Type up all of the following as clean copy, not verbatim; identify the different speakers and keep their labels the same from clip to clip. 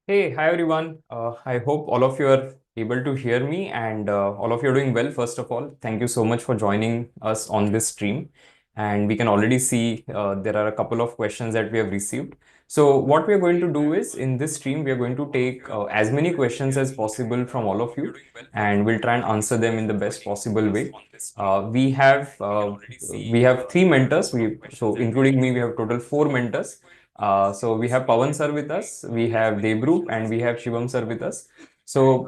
Speaker 1: Hey, hi everyone. I hope all of you are able to hear me and all of you are doing well. First of all, thank you so much for joining us on this stream. And we can already see there are a couple of questions that we have received. So, what we are going to do is in this stream, we are going to take as many questions as possible from all of you, and we'll try and answer them in the best possible way. We have three mentors. So including me, we have total four mentors. So we have Pawan sir with us, we have Debru, and we have Shivam sir with us. So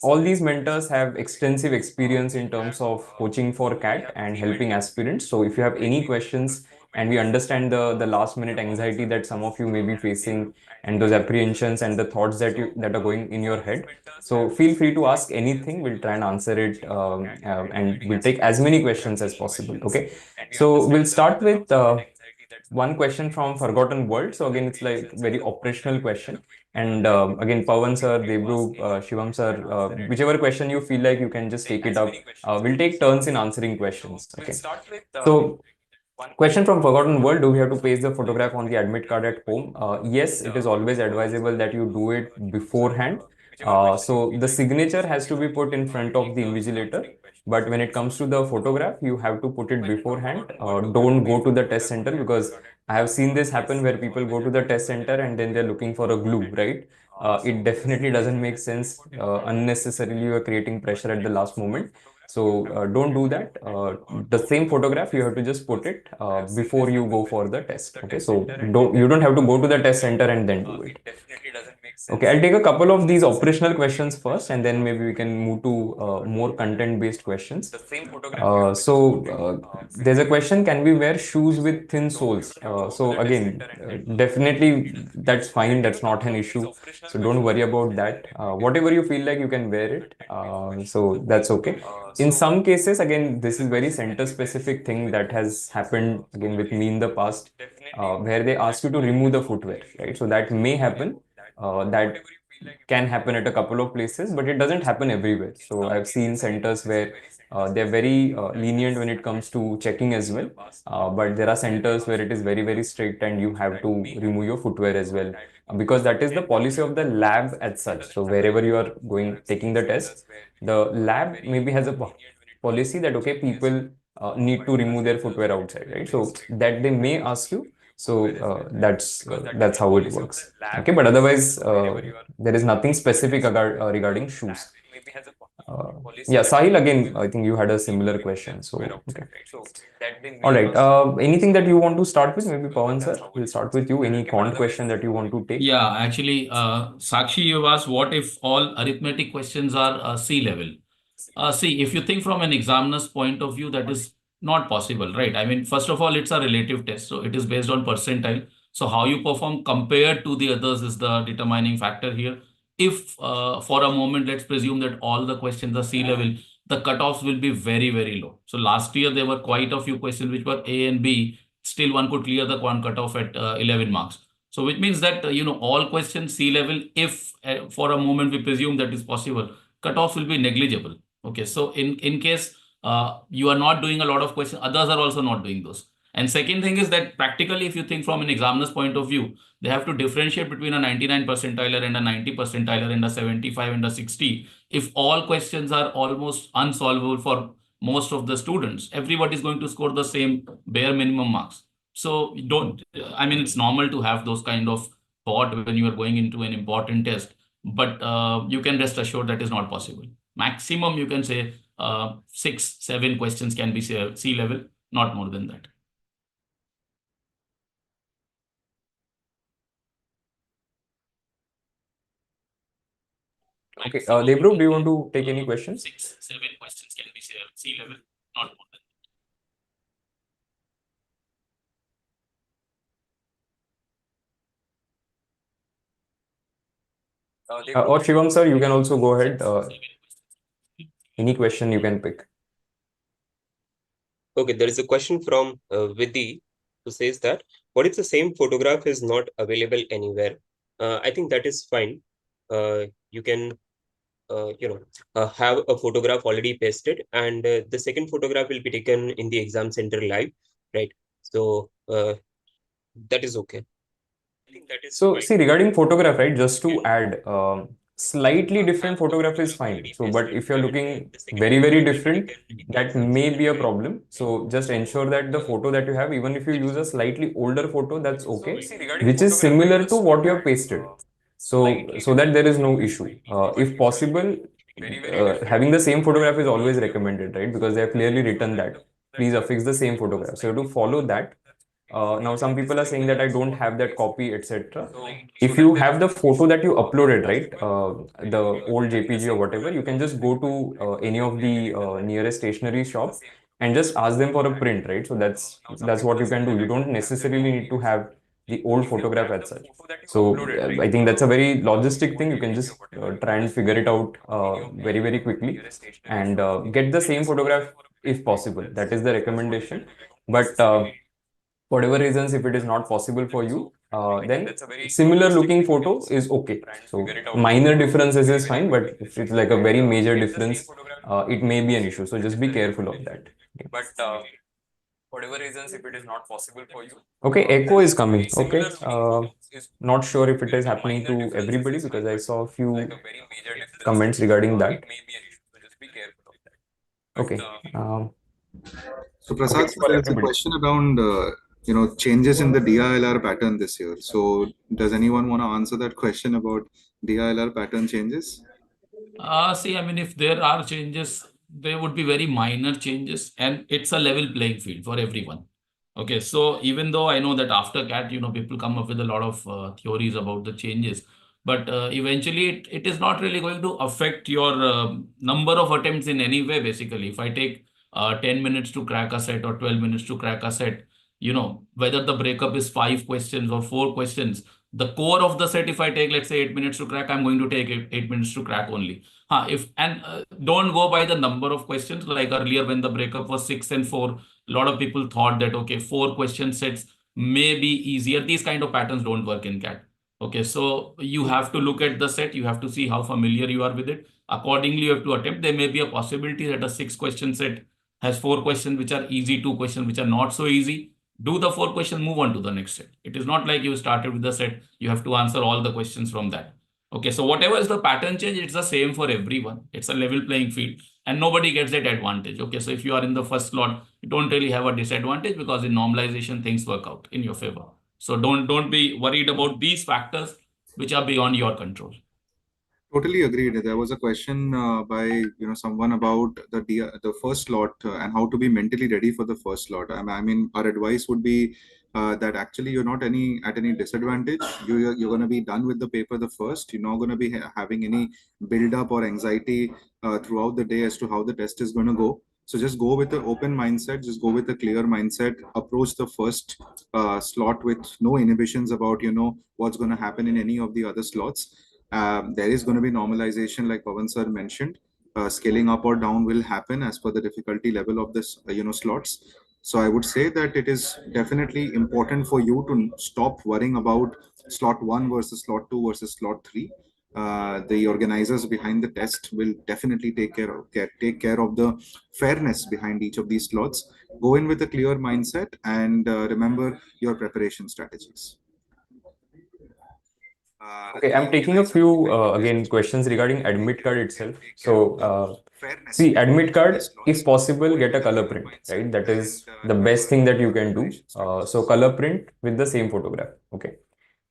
Speaker 1: all these mentors have extensive experience in terms of coaching for CAT and helping aspirants. So if you have any questions, and we understand the last minute anxiety that some of you may be facing, and those apprehensions and the thoughts that are going in your head, so feel free to ask anything. We'll try and answer it, and we'll take as many questions as possible. Okay, so we'll start with one question from Forgotten World. So again, it's like very operational question. And again, Pawan sir, Devru, Shivam sir, whichever question you feel like you can just take it up. We'll take turns in answering questions. Okay. So question from Forgotten World: do we have to paste the photograph on the admit card at home? Yes, it is always advisable that you do it beforehand. So the signature has to be put in front of the invigilator. But when it comes to the photograph, you have to put it beforehand. Don't go to the test center, because I have seen this happen where people go to the test center and then they're looking for a glue, right? It definitely doesn't make sense. Unnecessarily, you are creating pressure at the last moment. So don't do that. The same photograph, you have to just put it before you go for the test. Okay, so you don't have to go to the test center and then do it. Okay, I'll take a couple of these operational questions first, and then maybe we can move to more content-based questions. There's a question: can we wear shoes with thin soles? So again, definitely that's fine. That's not an issue. So don't worry about that. Whatever you feel like, you can wear it. So that's okay. In some cases, again, this is very center-specific thing that has happened again with me in the past, where they ask you to remove the footwear, right? So that may happen. That can happen at a couple of places, but it doesn't happen everywhere. So I've seen centers where they're very lenient when it comes to checking as well. But there are centers where it is very, very strict and you have to remove your footwear as well, because that is the policy of the lab as such. So wherever you are going, taking the test, the lab maybe has a policy that, okay, people need to remove their footwear outside, right? So that they may ask you. So that's how it works. Okay, but otherwise, there is nothing specific regarding shoes. Yeah, Sahil, again, I think you had a similar question. So, okay. All right. Anything that you want to start with? Maybe Pawan sir, we'll start with you. Any quant question that you want to take?
Speaker 2: Yeah, actually, Sakshi, you asked what if all arithmetic questions are C level? See, if you think from an examiner's point of view, that is not possible, right? I mean, first of all, it's a relative test, so it is based on percentile. So how you perform compared to the others is the determining factor here. If for a moment, let's presume that all the questions are C level, the cutoffs will be very, very low. So last year, there were quite a few questions which were A and B. Still, one could clear the quant cutoff at 11 marks. So which means that, all questions C level, if for a moment we presume that is possible, cutoffs will be negligible. Okay, so in case you are not doing a lot of questions, others are also not doing those. And second thing is that practically, if you think from an examiner's point of view, they have to differentiate between a 99 percentiler and a 90 percentiler and a 75 and a 60. If all questions are almost unsolvable for most of the students, everybody is going to score the same bare minimum marks. So don't, I mean, it's normal to have those kind of thought when you are going into an important test, but you can rest assured that is not possible. Maximum, you can say 6, 7 questions can be C level, not more than that.
Speaker 1: Okay, Devru, do you want to take any questions?
Speaker 2: 6, 7 questions can be C level, not more than
Speaker 1: Or Shivam sir, you can also go ahead. Any question you can pick.
Speaker 3: Okay, there is a question from Vidhi, who says that, what if the same photograph is not available anywhere? I think that is fine. You can, have a photograph already pasted, and the second photograph will be taken in the exam center live, right? So that is okay.
Speaker 1: So see, regarding photograph, right, just to add, slightly different photograph is fine. So, but if you're looking very, very different, that may be a problem. So just ensure that the photo that you have, even if you use a slightly older photo, that's okay, which is similar to what you have pasted. So that there is no issue. If possible, having the same photograph is always recommended, right? Because they have clearly written that please affix the same photograph. So you have to follow that. Now some people are saying that I don't have that copy, etc. If you have the photo that you uploaded, right, the old JPG or whatever, you can just go to any of the nearest stationery shop and just ask them for a print, right? So that's what you can do. You don't necessarily need to have the old photograph as such. So I think that's a very logistic thing. You can just try and figure it out very, very quickly and get the same photograph if possible. That is the recommendation. But whatever reasons, if it is not possible for you, then similar looking photo is okay. So minor differences is fine, but if it's like a very major difference, it may be an issue. So just be careful of that. But whatever reasons, if it is not possible for you. Okay, echo is coming. Okay, not sure if it is happening to everybody because I saw a few comments regarding that. Okay.
Speaker 4: So Prasad,
Speaker 1: Okay, for
Speaker 4: there's a
Speaker 1: everybody.
Speaker 4: question around changes in the DILR pattern this year. So does anyone want to answer that question about DILR pattern changes?
Speaker 2: See, I mean, if there are changes, they would be very minor changes, and it's a level playing field for everyone. Okay, so even though I know that after CAT, people come up with a lot of theories about the changes, but eventually it is not really going to affect your number of attempts in any way, basically. If I take 10 minutes to crack a set or 12 minutes to crack a set, whether the breakup is 5 questions or 4 questions, the core of the set, if I take, let's say, 8 minutes to crack, I'm going to take 8 minutes to crack only. If and Don't go by the number of questions. Like earlier, when the breakup was 6 and 4, a lot of people thought that okay, 4 question sets may be easier. These kind of patterns don't work in CAT. Okay, so you have to look at the set. You have to see how familiar you are with it. Accordingly, you have to attempt. There may be a possibility that a 6 question set has 4 questions which are easy, 2 questions which are not so easy. Do the 4 question, move on to the next set. It is not like you started with the set, you have to answer all the questions from that. Okay, so whatever is the pattern change, it's the same for everyone. It's a level playing field and nobody gets that advantage. Okay, so if you are in the first slot, you don't really have a disadvantage because in normalization, things work out in your favor. So don't be worried about these factors which are beyond your control.
Speaker 4: Totally agreed. There was a question by someone about the first slot and how to be mentally ready for the first slot. I mean, our advice would be that actually you're not at any disadvantage. You're going to be done with the paper the first. You're not going to be having any build up or anxiety throughout the day as to how the test is going to go. So just go with an open mindset. Just go with a clear mindset. Approach the first slot with no inhibitions about what's going to happen in any of the other slots. There is going to be normalization, like Pawan sir mentioned. Scaling up or down will happen as per the difficulty level of this, slots. So I would say that it is definitely important for you to stop worrying about slot 1 versus slot 2 versus slot 3. The organizers behind the test will definitely take care of the fairness behind each of these slots. Go in with a clear mindset and remember your preparation strategies.
Speaker 1: Okay, I'm taking a few again questions regarding admit card itself. So see, admit card, if possible, get a color print, right? That is the best thing that you can do. So color print with the same photograph. Okay.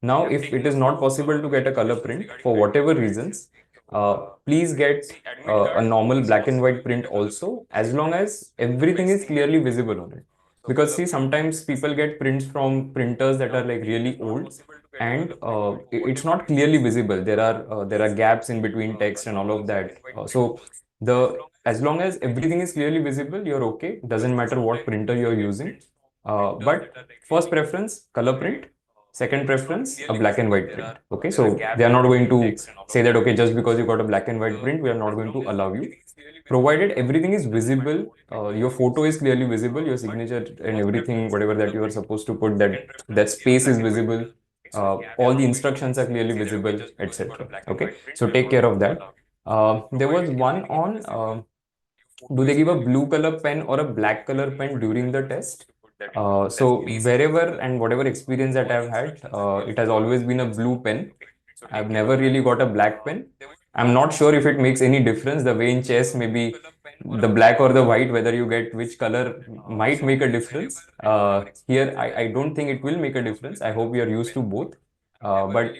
Speaker 1: Now, if it is not possible to get a color print for whatever reasons, please get a normal black and white print also, as long as everything is clearly visible on it. Because see, sometimes people get prints from printers that are like really old, and it's not clearly visible. There are gaps in between text and all of that. So the as long as everything is clearly visible, you're okay. Doesn't matter what printer you're using. But first preference, color print. Second preference, a black and white print. Okay, so they are not going to say that, okay, just because you got a black and white print, we are not going to allow you. Provided everything is visible, your photo is clearly visible, your signature and everything, whatever that you are supposed to put, that space is visible, all the instructions are clearly visible, etc. Okay, so take care of that. There was one on, do they give a blue color pen or a black color pen during the test? So wherever and whatever experience that I've had, it has always been a blue pen. I've never really got a black pen. I'm not sure if it makes any difference. The way in chess, maybe the black or the white, whether you get which color might make a difference. Here, I don't think it will make a difference. I hope we are used to both. But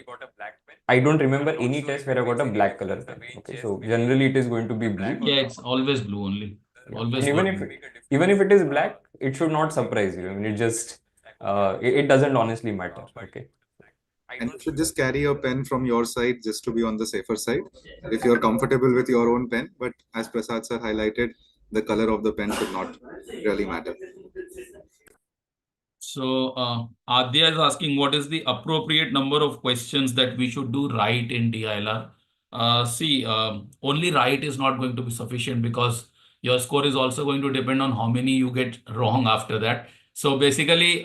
Speaker 1: I don't remember any test where I got a black color pen. Okay, so generally it is going to be blue.
Speaker 2: Yeah, it's always blue only.
Speaker 1: Yeah.
Speaker 2: Always
Speaker 1: And even
Speaker 2: got
Speaker 1: if
Speaker 2: blue.
Speaker 1: even if it is black, it should not surprise you. I mean, it just it doesn't honestly matter. Okay.
Speaker 4: And you should just carry a pen from your side just to be on the safer side if you're comfortable with your own pen. But as Prasad sir highlighted, the color of the pen should not really matter.
Speaker 2: So Adya is asking what is the appropriate number of questions that we should do right in DILR. See, only right is not going to be sufficient because your score is also going to depend on how many you get wrong after that. So basically,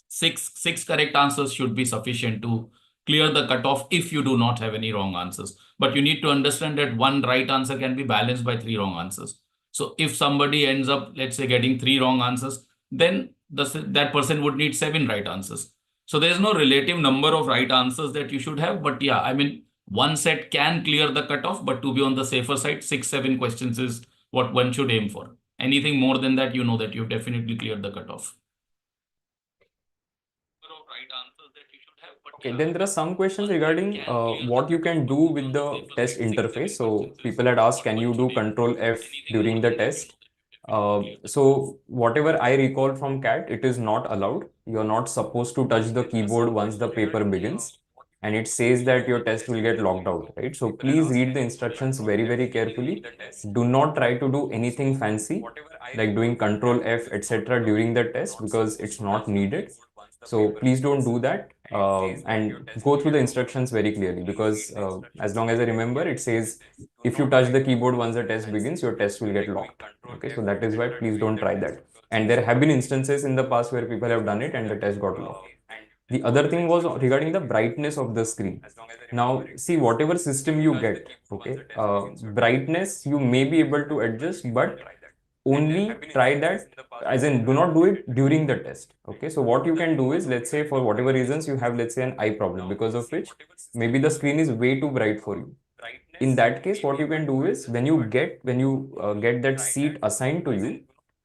Speaker 2: six correct answers should be sufficient to clear the cutoff if you do not have any wrong answers. But you need to understand that one right answer can be balanced by three wrong answers. So if somebody ends up, let's say, getting three wrong answers, then that person would need seven right answers. So there is no relative number of right answers that you should have. But yeah, I mean, one set can clear the cutoff, but to be on the safer side, 6-7 questions is what one should aim for. Anything more than that, you know that you've definitely cleared the cutoff.
Speaker 1: Okay, then there are some questions regarding what you can do with the test interface. So people had asked, can you do Control F during the test? So whatever I recall from CAT, it is not allowed. You're not supposed to touch the keyboard once the paper begins. And it says that your test will get logged out, right? So please read the instructions very, very carefully. Do not try to do anything fancy, like doing Control F, etc. during the test because it's not needed. So please don't do that and go through the instructions very clearly because as long as I remember, it says if you touch the keyboard once the test begins, your test will get locked. Okay, so that is why please don't try that. And there have been instances in the past where people have done it and the test got locked. The other thing was regarding the brightness of the screen. Now, see, whatever system you get, okay, brightness you may be able to adjust, but only try that, as in do not do it during the test. Okay, so what you can do is, let's say for whatever reasons you have, let's say an eye problem because of which maybe the screen is way too bright for you. In that case, what you can do is when you get that seat assigned to you,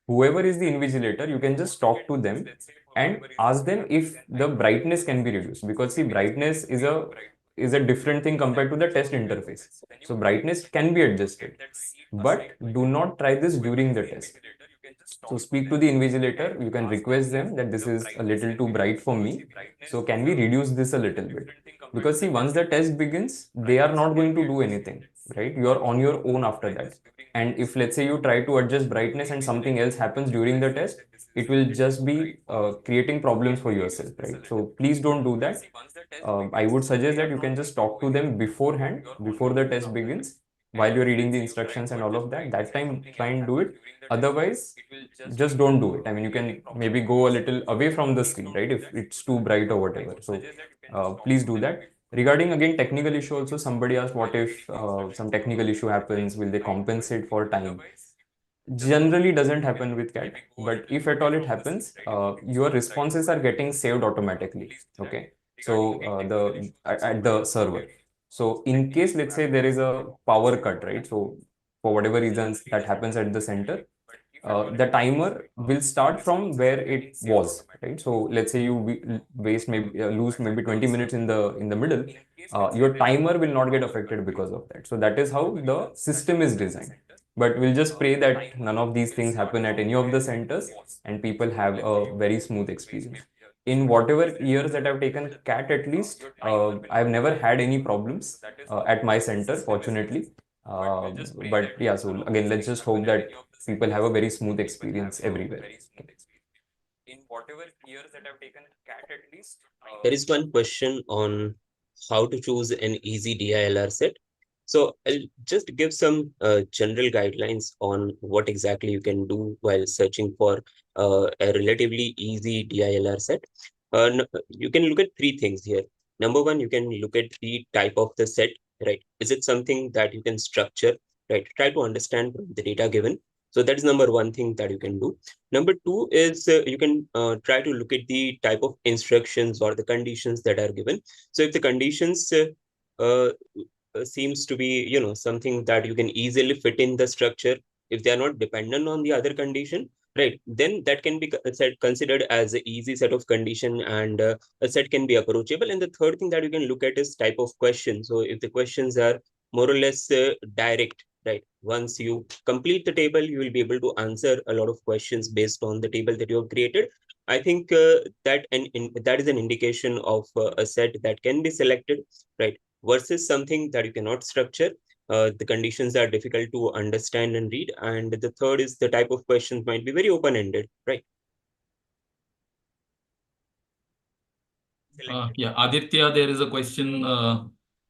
Speaker 1: whoever is the invigilator, you can just talk to them and ask them if the brightness can be reduced, because see, brightness is a different thing compared to the test interface. So brightness can be adjusted, but do not try this during the test. So speak to the invigilator, you can request them that this is a little too bright for me, so can we reduce this a little bit? Because see, once the test begins, they are not going to do anything, right? You are on your own after that. And if, let's say, you try to adjust brightness and something else happens during the test, it will just be creating problems for yourself, right? So please don't do that. I would suggest that you can just talk to them beforehand, before the test begins, while you're reading the instructions and all of that. That time, try and do it. Otherwise, just don't do it. I mean, you can maybe go a little away from the screen, right? If it's too bright or whatever. So please do that. Regarding again technical issue, also somebody asked, what if some technical issue happens? Will they compensate for time? Generally doesn't happen with CAT, but if at all it happens, your responses are getting saved automatically. Okay, so at the server. So in case, let's say there is a power cut, right? So for whatever reasons that happens at the center, the timer will start from where it was, right? So let's say you waste maybe lose maybe 20 minutes in the middle, your timer will not get affected because of that. So that is how the system is designed. But we'll just pray that none of these things happen at any of the centers and people have a very smooth experience. In whatever years that I've taken CAT, at least, I've never had any problems at my center, fortunately. But yeah, so again, let's just hope that people have a very smooth experience everywhere. In whatever years that I've taken CAT, at least.
Speaker 3: There is one question on how to choose an easy DILR set. So I'll just give some general guidelines on what exactly you can do while searching for a relatively easy DILR set. You can look at three things here. Number one, you can look at the type of the set, right? Is it something that you can structure, right? Try to understand the data given. So that is number one thing that you can do. Number two is you can try to look at the type of instructions or the conditions that are given. So if the conditions uh, seems to be, something that you can easily fit in the structure, if they are not dependent on the other condition, right, then that can be considered as an easy set of condition, and a set can be approachable. And the third thing that you can look at is type of question. So if the questions are more or less direct, right, once you complete the table, you will be able to answer a lot of questions based on the table that you have created. I think that is an indication of a set that can be selected, right, versus something that you cannot structure. The conditions are difficult to understand and read. And the third is the type of questions might be very open-ended, right?
Speaker 2: Yeah, Aditya, there is a question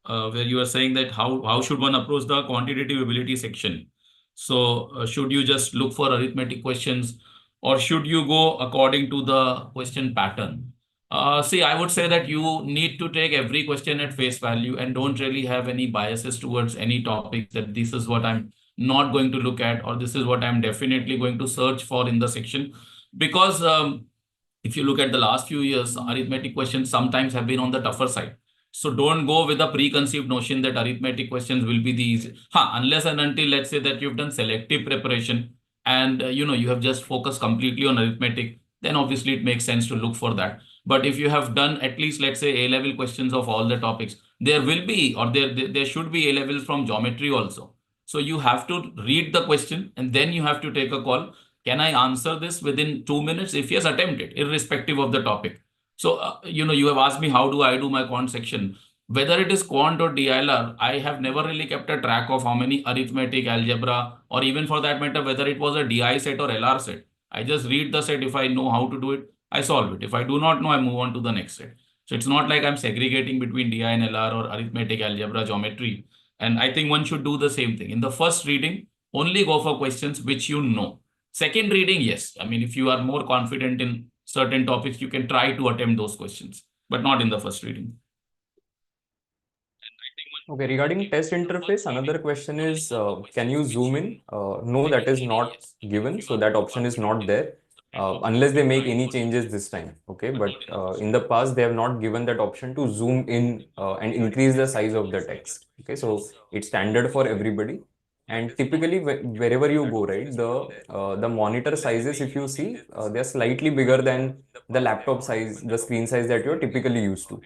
Speaker 2: where you are saying that how should one approach the quantitative ability section? So should you just look for arithmetic questions, or should you go according to the question pattern? See, I would say that you need to take every question at face value and don't really have any biases towards any topic, that this is what I'm not going to look at, or this is what I'm definitely going to search for in the section. Because if you look at the last few years, arithmetic questions sometimes have been on the tougher side. So don't go with a preconceived notion that arithmetic questions will be the easy. Unless and until, let's say, that you've done selective preparation and you have just focused completely on arithmetic, then obviously it makes sense to look for that. But if you have done at least, let's say, A-level questions of all the topics, there will be, or there should be A-levels from geometry also. So you have to read the question and then you have to take a call. Can I answer this within 2 minutes? If yes, attempt it, irrespective of the topic. So, you have asked me how do I do my quant section. Whether it is quant or DILR, I have never really kept a track of how many arithmetic, algebra, or even for that matter, whether it was a DI set or LR set. I just read the set. If I know how to do it, I solve it. If I do not know, I move on to the next set. So it's not like I'm segregating between DI and LR or arithmetic, algebra, geometry. And I think one should do the same thing. In the first reading, only go for questions which you know. Second reading, yes. I mean, if you are more confident in certain topics, you can try to attempt those questions, but not in the first reading.
Speaker 1: Okay, regarding test interface, another question is, can you zoom in? No, that is not given. So that option is not there unless they make any changes this time. Okay, but in the past, they have not given that option to zoom in and increase the size of the text. Okay, so it's standard for everybody. And typically, wherever you go, right, the monitor sizes, if you see, they're slightly bigger than the laptop size, the screen size that you're typically used to.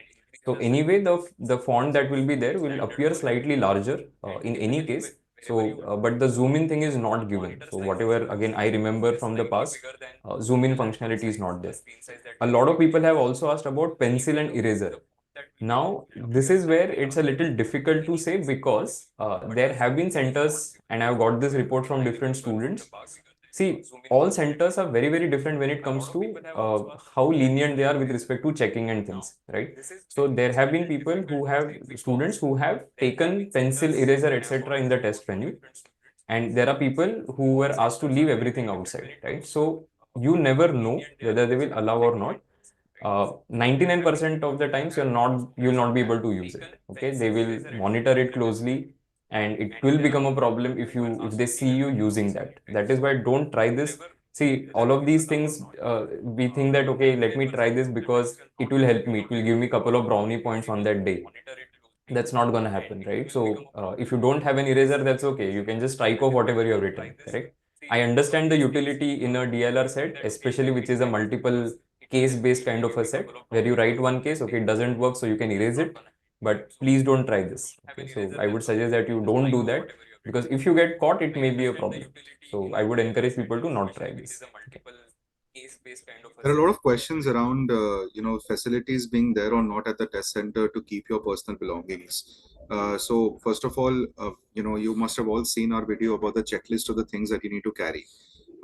Speaker 1: So anyway, the font that will be there will appear slightly larger in any case. So, but the zoom in thing is not given. So whatever, again, I remember from the past, zoom in functionality is not there. A lot of people have also asked about pencil and eraser. Now, this is where it's a little difficult to say because there have been centers, and I've got this report from different students. See, all centers are very, very different when it comes to how lenient they are with respect to checking and things, right? So there have been people who have students who have taken pencil, eraser, etc. in the test venue, and there are people who were asked to leave everything outside, right? So you never know whether they will allow or not. 99% of the times you'll not be able to use it. Okay, they will monitor it closely, and it will become a problem if they see you using that. That is why don't try this. See, all of these things, we think that okay, let me try this because it will help me. It will give me a couple of brownie points on that day. That's not going to happen, right? So if you don't have an eraser, that's okay. You can just strike off whatever you have written, correct? I understand the utility in a DLR set, especially which is a multiple case-based kind of a set where you write one case, okay, it doesn't work, so you can erase it. But please don't try this. Okay, so I would suggest that you don't do that because if you get caught, it may be a problem. So I would encourage people to not try this. Okay.
Speaker 4: There are a lot of questions around, facilities being there or not at the test center to keep your personal belongings. So first of all, you must have all seen our video about the checklist of the things that you need to carry.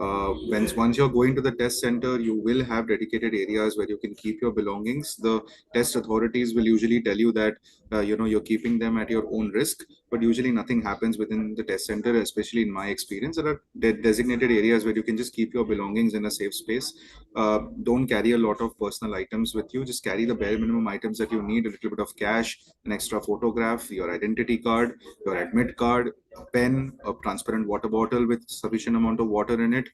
Speaker 4: Once you're going to the test center, you will have dedicated areas where you can keep your belongings. The test authorities will usually tell you that you're keeping them at your own risk, but usually nothing happens within the test center. Especially in my experience, there are designated areas where you can just keep your belongings in a safe space. don't carry a lot of personal items with you. Just carry the bare minimum items that you need: a little bit of cash, an extra photograph, your identity card, your admit card, a pen, a transparent water bottle with sufficient amount of water in it.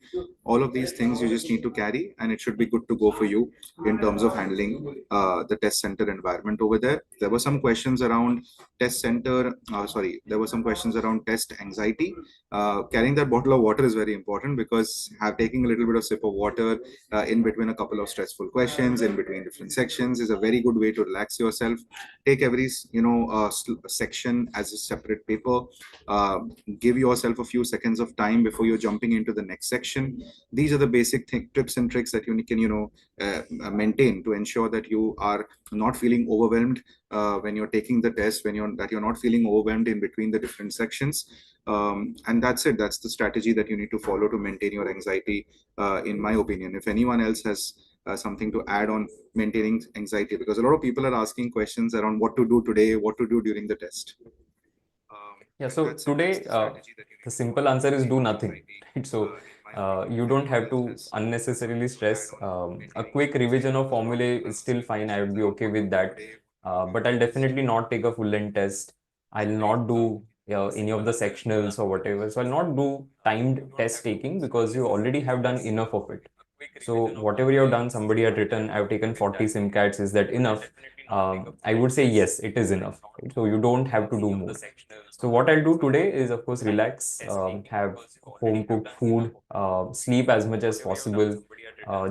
Speaker 4: All of these things you just need to carry, and it should be good to go for you in terms of handling the test center environment over there. There were some questions around there were some questions around test anxiety. Carrying that bottle of water is very important, because taking a little bit of sip of water in between a couple of stressful questions, in between different sections, is a very good way to relax yourself. Take every section as a separate paper. Give yourself a few seconds of time before you're jumping into the next section. These are the basic tips and tricks that you can maintain to ensure that you are not feeling overwhelmed when you're taking the test, that you're not feeling overwhelmed in between the different sections. And that's it. That's the strategy that you need to follow to maintain your anxiety, in my opinion. If anyone else has something to add on maintaining anxiety, because a lot of people are asking questions around what to do today, what to do during the test.
Speaker 1: Yeah, so today, the simple answer is do nothing, right? So you don't have to unnecessarily stress. A quick revision of formulae is still fine. I would be okay with that. But I'll definitely not take a full-length test. I'll not do any of the sectionals or whatever. So I'll not do timed test taking, because you already have done enough of it. So whatever you have done, somebody had written, I've taken 40 SIMCATs. Is that enough? I would say yes, it is enough. Right? So you don't have to do more. So what I'll do today is, of course, relax, have home cooked food, sleep as much as possible.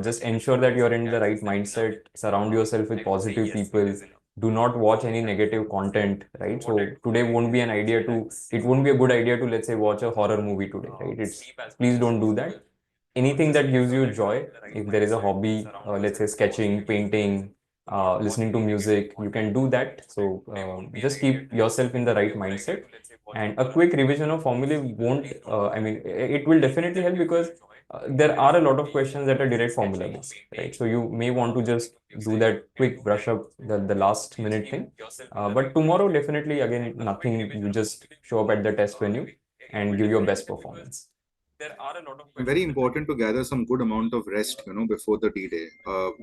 Speaker 1: Just ensure that you're in the right mindset. Surround yourself with positive people. Do not watch any negative content, right? So today won't be it won't be a good idea to, let's say, watch a horror movie today, right? Please don't do that. Anything that gives you joy, if there is a hobby, let's say sketching, painting, listening to music, you can do that. So just keep yourself in the right mindset. And a quick revision of formulae won't, it will definitely help, because there are a lot of questions that are direct formula based, right? So you may want to just do that quick brush up, the last minute thing. But tomorrow, definitely, again, nothing, you just show up at the test venue and give your best performance.
Speaker 4: Very important to gather some good amount of rest, before the D-Day.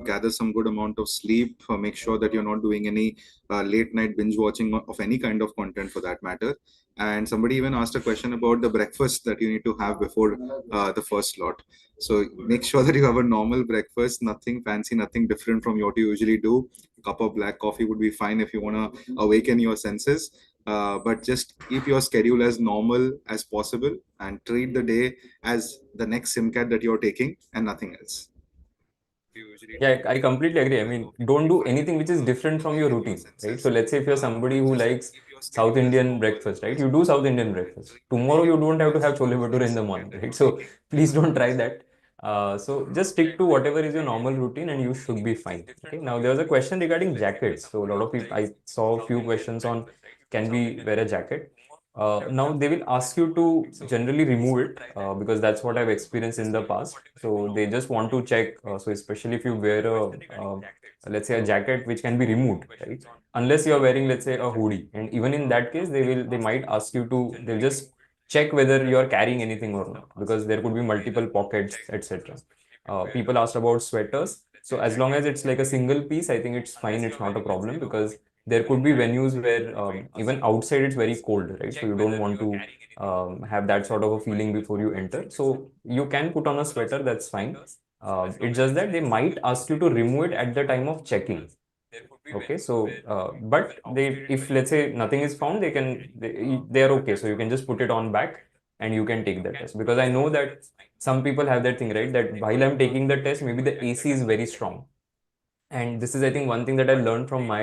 Speaker 4: Gather some good amount of sleep. Make sure that you're not doing any late night binge watching of any kind of content, for that matter. And somebody even asked a question about the breakfast that you need to have before the first slot. So make sure that you have a normal breakfast, nothing fancy, nothing different from what you usually do. A cup of black coffee would be fine if you want to awaken your senses. But just keep your schedule as normal as possible, and treat the day as the next SIMCAT that you're taking and nothing else.
Speaker 1: Yeah, I completely agree. I mean, don't do anything which is different from your routine, right? So let's say if you're somebody who likes South Indian breakfast, right? You do South Indian breakfast. Tomorrow you don't have to have chole bhature in the morning, right? So please don't try that. So just stick to whatever is your normal routine and you should be fine. Okay. Now there was a question regarding jackets. So a lot of people, I saw a few questions on, can we wear a jacket? Now they will ask you to generally remove it, because that's what I've experienced in the past. So they just want to check. So especially if you wear let's say a jacket which can be removed, right? Unless you're wearing, let's say, a hoodie, and even in that case, they might ask you to. They'll just check whether you're carrying anything or not, because there could be multiple pockets, etc. People asked about sweaters. So as long as it's like a single piece, I think it's fine. It's not a problem, because there could be venues where even outside it's very cold, right? So you don't want to have that sort of a feeling before you enter. So you can put on a sweater, that's fine. It's just that they might ask you to remove it at the time of checking. Okay, so but if let's say nothing is found, they are okay. So you can just put it on back and you can take the test. Because I know that some people have that thing, right? That while I'm taking the test, maybe the AC is very strong. And this is, I think, one thing that I learned from my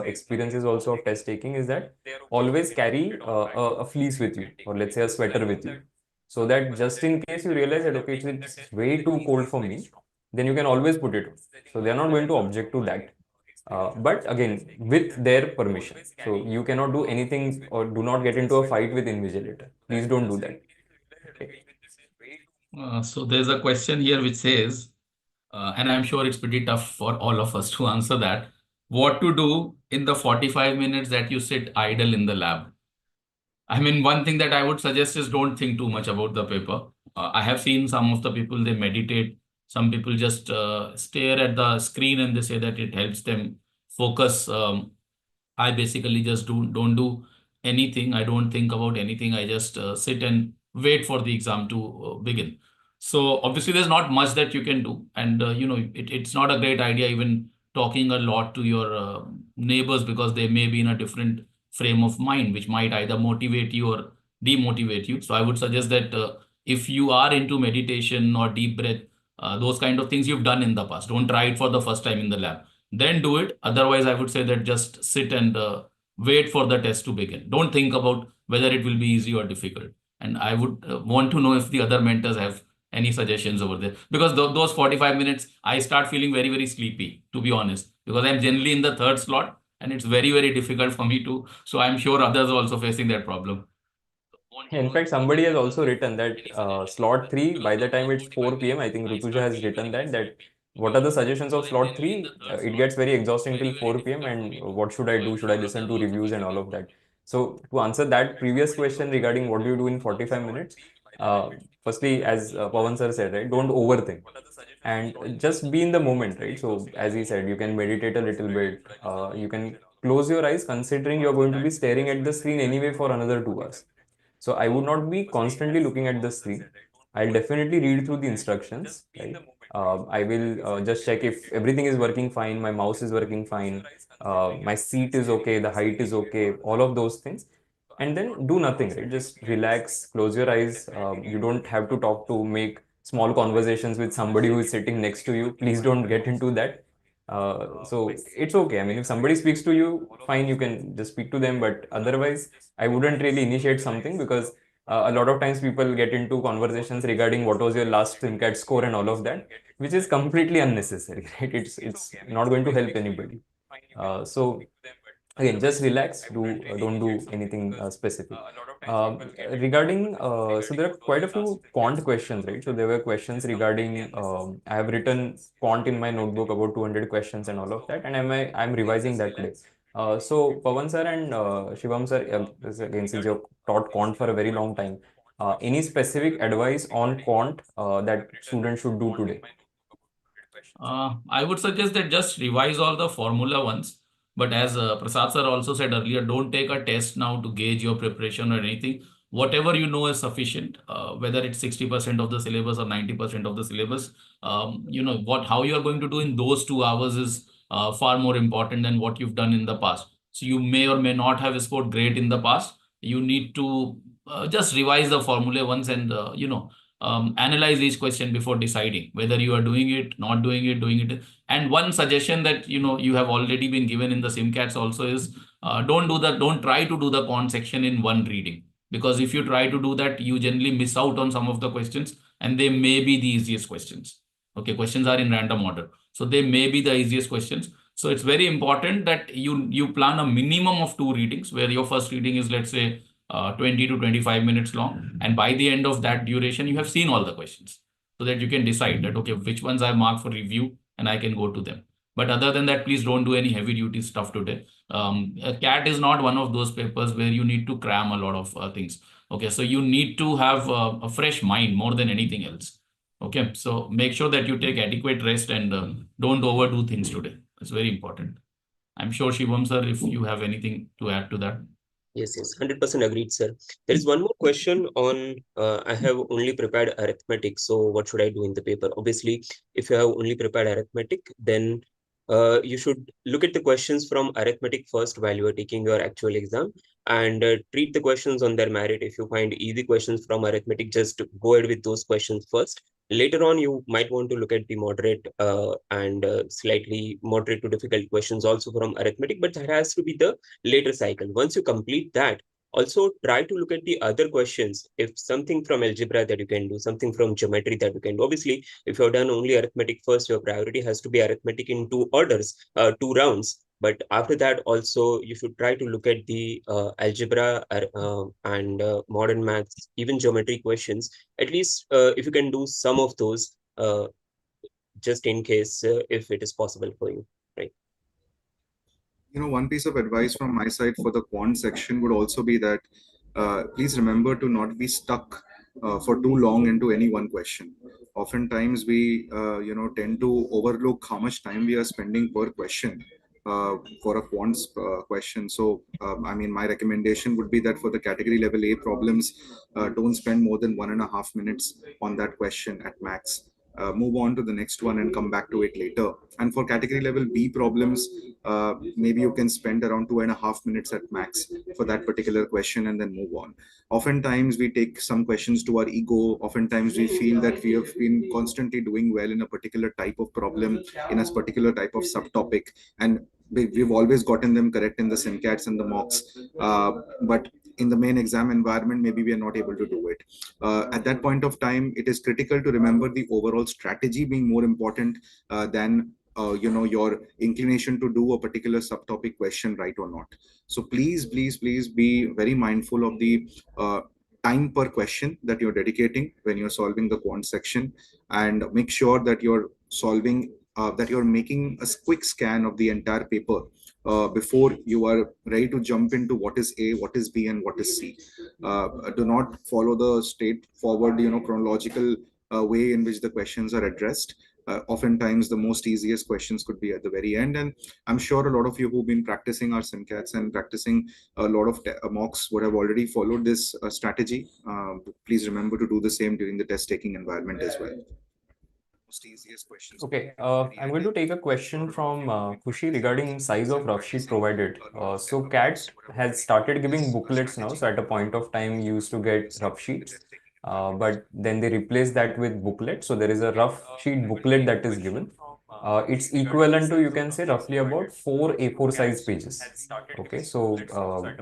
Speaker 1: experiences also of test taking, is that always carry a fleece with you, or let's say a sweater with you, so that just in case you realize that, okay, it's way too cold for me, then you can always put it on. So they're not going to object to that. But again, with their permission. So you cannot do anything, or do not get into a fight with invigilator. Please don't do that. Okay.
Speaker 2: So there's a question here which says, and I'm sure it's pretty tough for all of us to answer that. What to do in the 45 minutes that you sit idle in the lab? I mean, one thing that I would suggest is don't think too much about the paper. I have seen some of the people, they meditate, Some people just stare at the screen and they say that it helps them focus. I basically just don't do anything. I don't think about anything. I just sit and wait for the exam to begin. So obviously, there's not much that you can do, and it's not a great idea even talking a lot to your neighbors, because they may be in a different frame of mind, which might either motivate you or demotivate you. So I would suggest that if you are into meditation or deep breath, those kind of things you've done in the past, don't try it for the first time in the lab, then do it. Otherwise, I would say that just sit and wait for the test to begin. Don't think about whether it will be easy or difficult. And I would want to know if the other mentors have any suggestions over there, because those 45 minutes, I start feeling very, very sleepy, to be honest, because I'm generally in the third slot and it's very, very difficult for me to. So I'm sure others are also facing that problem.
Speaker 1: In fact, somebody has also written that slot 3, by the time it's 4 p.m., I think Rutuja has written that what are the suggestions of slot 3? It gets very exhausting till 4 p.m. and what should I do? Should I listen to reviews and all of that? So to answer that previous question regarding what do you do in 45 minutes, firstly, as Pawan sir said, right, don't overthink and just be in the moment, right? So as he said, you can meditate a little bit. You can close your eyes considering you're going to be staring at the screen anyway for another 2 hours. So I would not be constantly looking at the screen. I'll definitely read through the instructions, right? I will just check if everything is working fine, my mouse is working fine, my seat is okay, the height is okay, all of those things. And then do nothing, right? Just relax, close your eyes. You don't have to talk to make small conversations with somebody who is sitting next to you. Please don't get into that. So it's okay. I mean, if somebody speaks to you, fine, you can just speak to them. But otherwise, I wouldn't really initiate something because a lot of times people get into conversations regarding what was your last SimCAT score and all of that, which is completely unnecessary, right? It's not going to help anybody. So again, just relax. Don't do anything specific. Regarding so there are quite a few quant questions, right? So there were questions regarding I have written quant in my notebook about 200 questions and all of that, and I'm revising that today. So Pawan sir and Shivam sir, again, since you've taught quant for a very long time, any specific advice on quant that students should do today?
Speaker 2: I would suggest that just revise all the formula ones. But as Prasad sir also said earlier, don't take a test now to gauge your preparation or anything. Whatever you know is sufficient, whether it's 60% of the syllabus or 90% of the syllabus. How you are going to do in those 2 hours is far more important than what you've done in the past. So you may or may not have scored great in the past. You need to just revise the formula once and analyze each question before deciding whether you are doing it, not doing it, doing it. And one suggestion that you have already been given in the SimCats also is don't try to do the quant section in one reading, because if you try to do that, you generally miss out on some of the questions, and they may be the easiest questions. Okay, questions are in random order, so they may be the easiest questions. So it's very important that you plan a minimum of 2 readings, where your first reading is, let's say, 20 to 25 minutes long. And by the end of that duration, you have seen all the questions, so that you can decide that, okay, which ones I mark for review and I can go to them. But other than that, please don't do any heavy duty stuff today. A CAT is not one of those papers where you need to cram a lot of things. Okay, so you need to have a fresh mind more than anything else. Okay, so make sure that you take adequate rest and don't overdo things today. It's very important. I'm sure Shivam sir, if you have anything to add to that.
Speaker 3: Yes, 100% agreed, sir. There is one more question on, I have only prepared arithmetic, so what should I do in the paper? Obviously, if you have only prepared arithmetic, then you should look at the questions from arithmetic first while you are taking your actual exam, and treat the questions on their merit. If you find easy questions from arithmetic, just go ahead with those questions first. Later on, you might want to look at the moderate and slightly moderate to difficult questions also from arithmetic, but that has to be the later cycle. Once you complete that, also try to look at the other questions. If something from algebra that you can do, something from geometry that you can do. Obviously, if you've done only arithmetic first, your priority has to be arithmetic in 2 orders, 2 rounds. But after that, also, you should try to look at the algebra and modern maths, even geometry questions. At least if you can do some of those, just in case if it is possible for you, right?
Speaker 4: One piece of advice from my side for the quant section would also be that please remember to not be stuck for too long into any one question. Oftentimes we tend to overlook how much time we are spending per question for a quants question. So I mean, my recommendation would be that for the category level A problems, don't spend more than 1.5 minutes on that question at max. Move on to the next one and come back to it later. And for category level B problems, maybe you can spend around 2.5 minutes at max for that particular question and then move on. Oftentimes we take some questions to our ego. Oftentimes we feel that we have been constantly doing well in a particular type of problem, in a particular type of subtopic, and we've always gotten them correct in the simcats and the mocks, but in the main exam environment, maybe we are not able to do it. At that point of time, it is critical to remember the overall strategy being more important than your inclination to do a particular subtopic question right or not. So please be very mindful of the time per question that you're dedicating when you're solving the quant section, and make sure that you're solving that you're making a quick scan of the entire paper before you are ready to jump into what is A, what is B, and what is C. Do not follow the straightforward, chronological way in which the questions are addressed. Oftentimes, the most easiest questions could be at the very end. And I'm sure a lot of you who've been practicing our simcats and practicing a lot of mocks would have already followed this strategy. Please remember to do the same during the test taking environment as well.
Speaker 1: Okay, I'm going to take a question from Khushi regarding size of rough sheet provided. So CAT has started giving booklets now. So at a point of time, you used to get rough sheets, but then they replaced that with booklet. So there is a rough sheet booklet that is given. It's equivalent to, you can say, roughly about 4 A4 size pages. Okay, so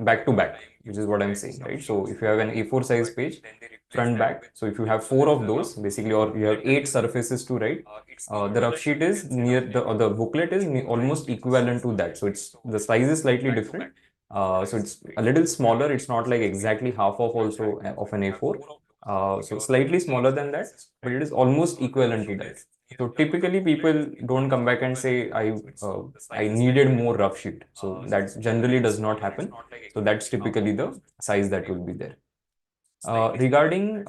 Speaker 1: back to back, which is what I'm saying, right? So if you have an A4 size page, front back, so if you have 4 of those basically, or you have 8 surfaces to write, the rough sheet is near the booklet is almost equivalent to that. So it's the size is slightly different. So it's a little smaller. It's not like exactly half of also of an A4. So slightly smaller than that, but it is almost equivalent to that. So typically people don't come back and say I needed more rough sheet. So that generally does not happen. So that's typically the size that will be there. Regarding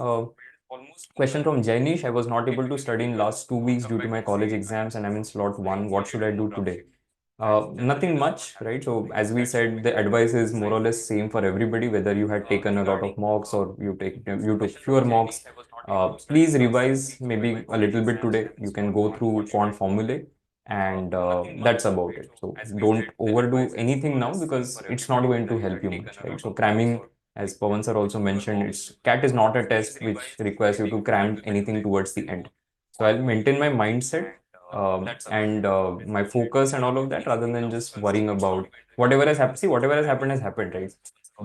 Speaker 1: question from Jainish, I was not able to study in last 2 weeks due to my college exams and I'm in slot 1. What should I do today? Nothing much, right? So as we said, the advice is more or less same for everybody, whether you had taken a lot of mocks or you took fewer mocks. Please revise maybe a little bit today. You can go through quant formulae, and that's about it. So don't overdo anything now because it's not going to help you much, right? So cramming, as Pawan sir also mentioned, CAT is not a test which requires you to cram anything towards the end. So I'll maintain my mindset and my focus and all of that, rather than just worrying about whatever has happened. See, whatever has happened has happened, right?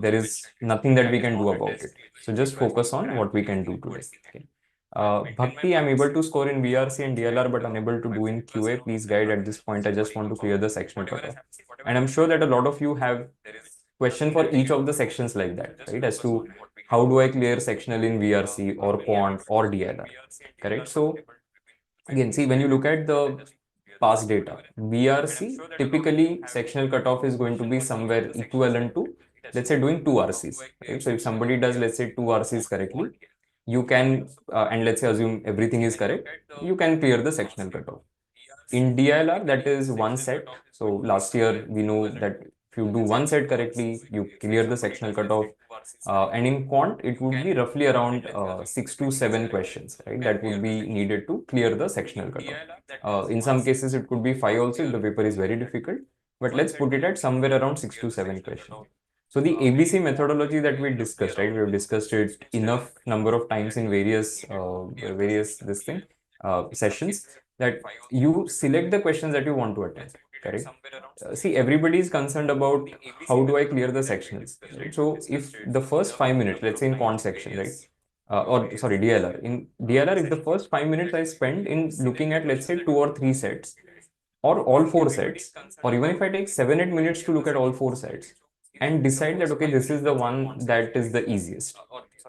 Speaker 1: There is nothing that we can do about it. So just focus on what we can do today. Okay. Bhakti, I'm able to score in VRC and DLR, but unable to do in QA. Please guide at this point. I just want to clear the sectional cutoff. And I'm sure that a lot of you have question for each of the sections like that, right? As to how do I clear sectional in VRC or quant or DILR, correct? So again, see, when you look at the past data, VRC, typically sectional cutoff is going to be somewhere equivalent to, let's say, doing 2 RCs, right? So if somebody does, let's say, 2 RCs correctly, you can, and let's say assume everything is correct, you can clear the sectional cutoff. In DILR, that is 1 set. So last year, we know that if you do 1 set correctly, you clear the sectional cutoff. And in quant, it would be roughly around 6 to 7 questions, right? That would be needed to clear the sectional cutoff. In some cases, it could be 5 also if the paper is very difficult. But let's put it at somewhere around 6 to 7 questions. So the ABC methodology that we discussed, right? We have discussed it enough number of times in various sessions, that you select the questions that you want to attempt, correct? See, everybody is concerned about how do I clear the sectionals, right? So if the first 5 minutes, let's say in quant section, right? Or sorry, DLR. In DLR, if the first 5 minutes I spend in looking at, let's say, 2 or 3 sets, or all 4 sets, or even if I take 7-8 minutes to look at all 4 sets and decide that, okay, this is the one that is the easiest.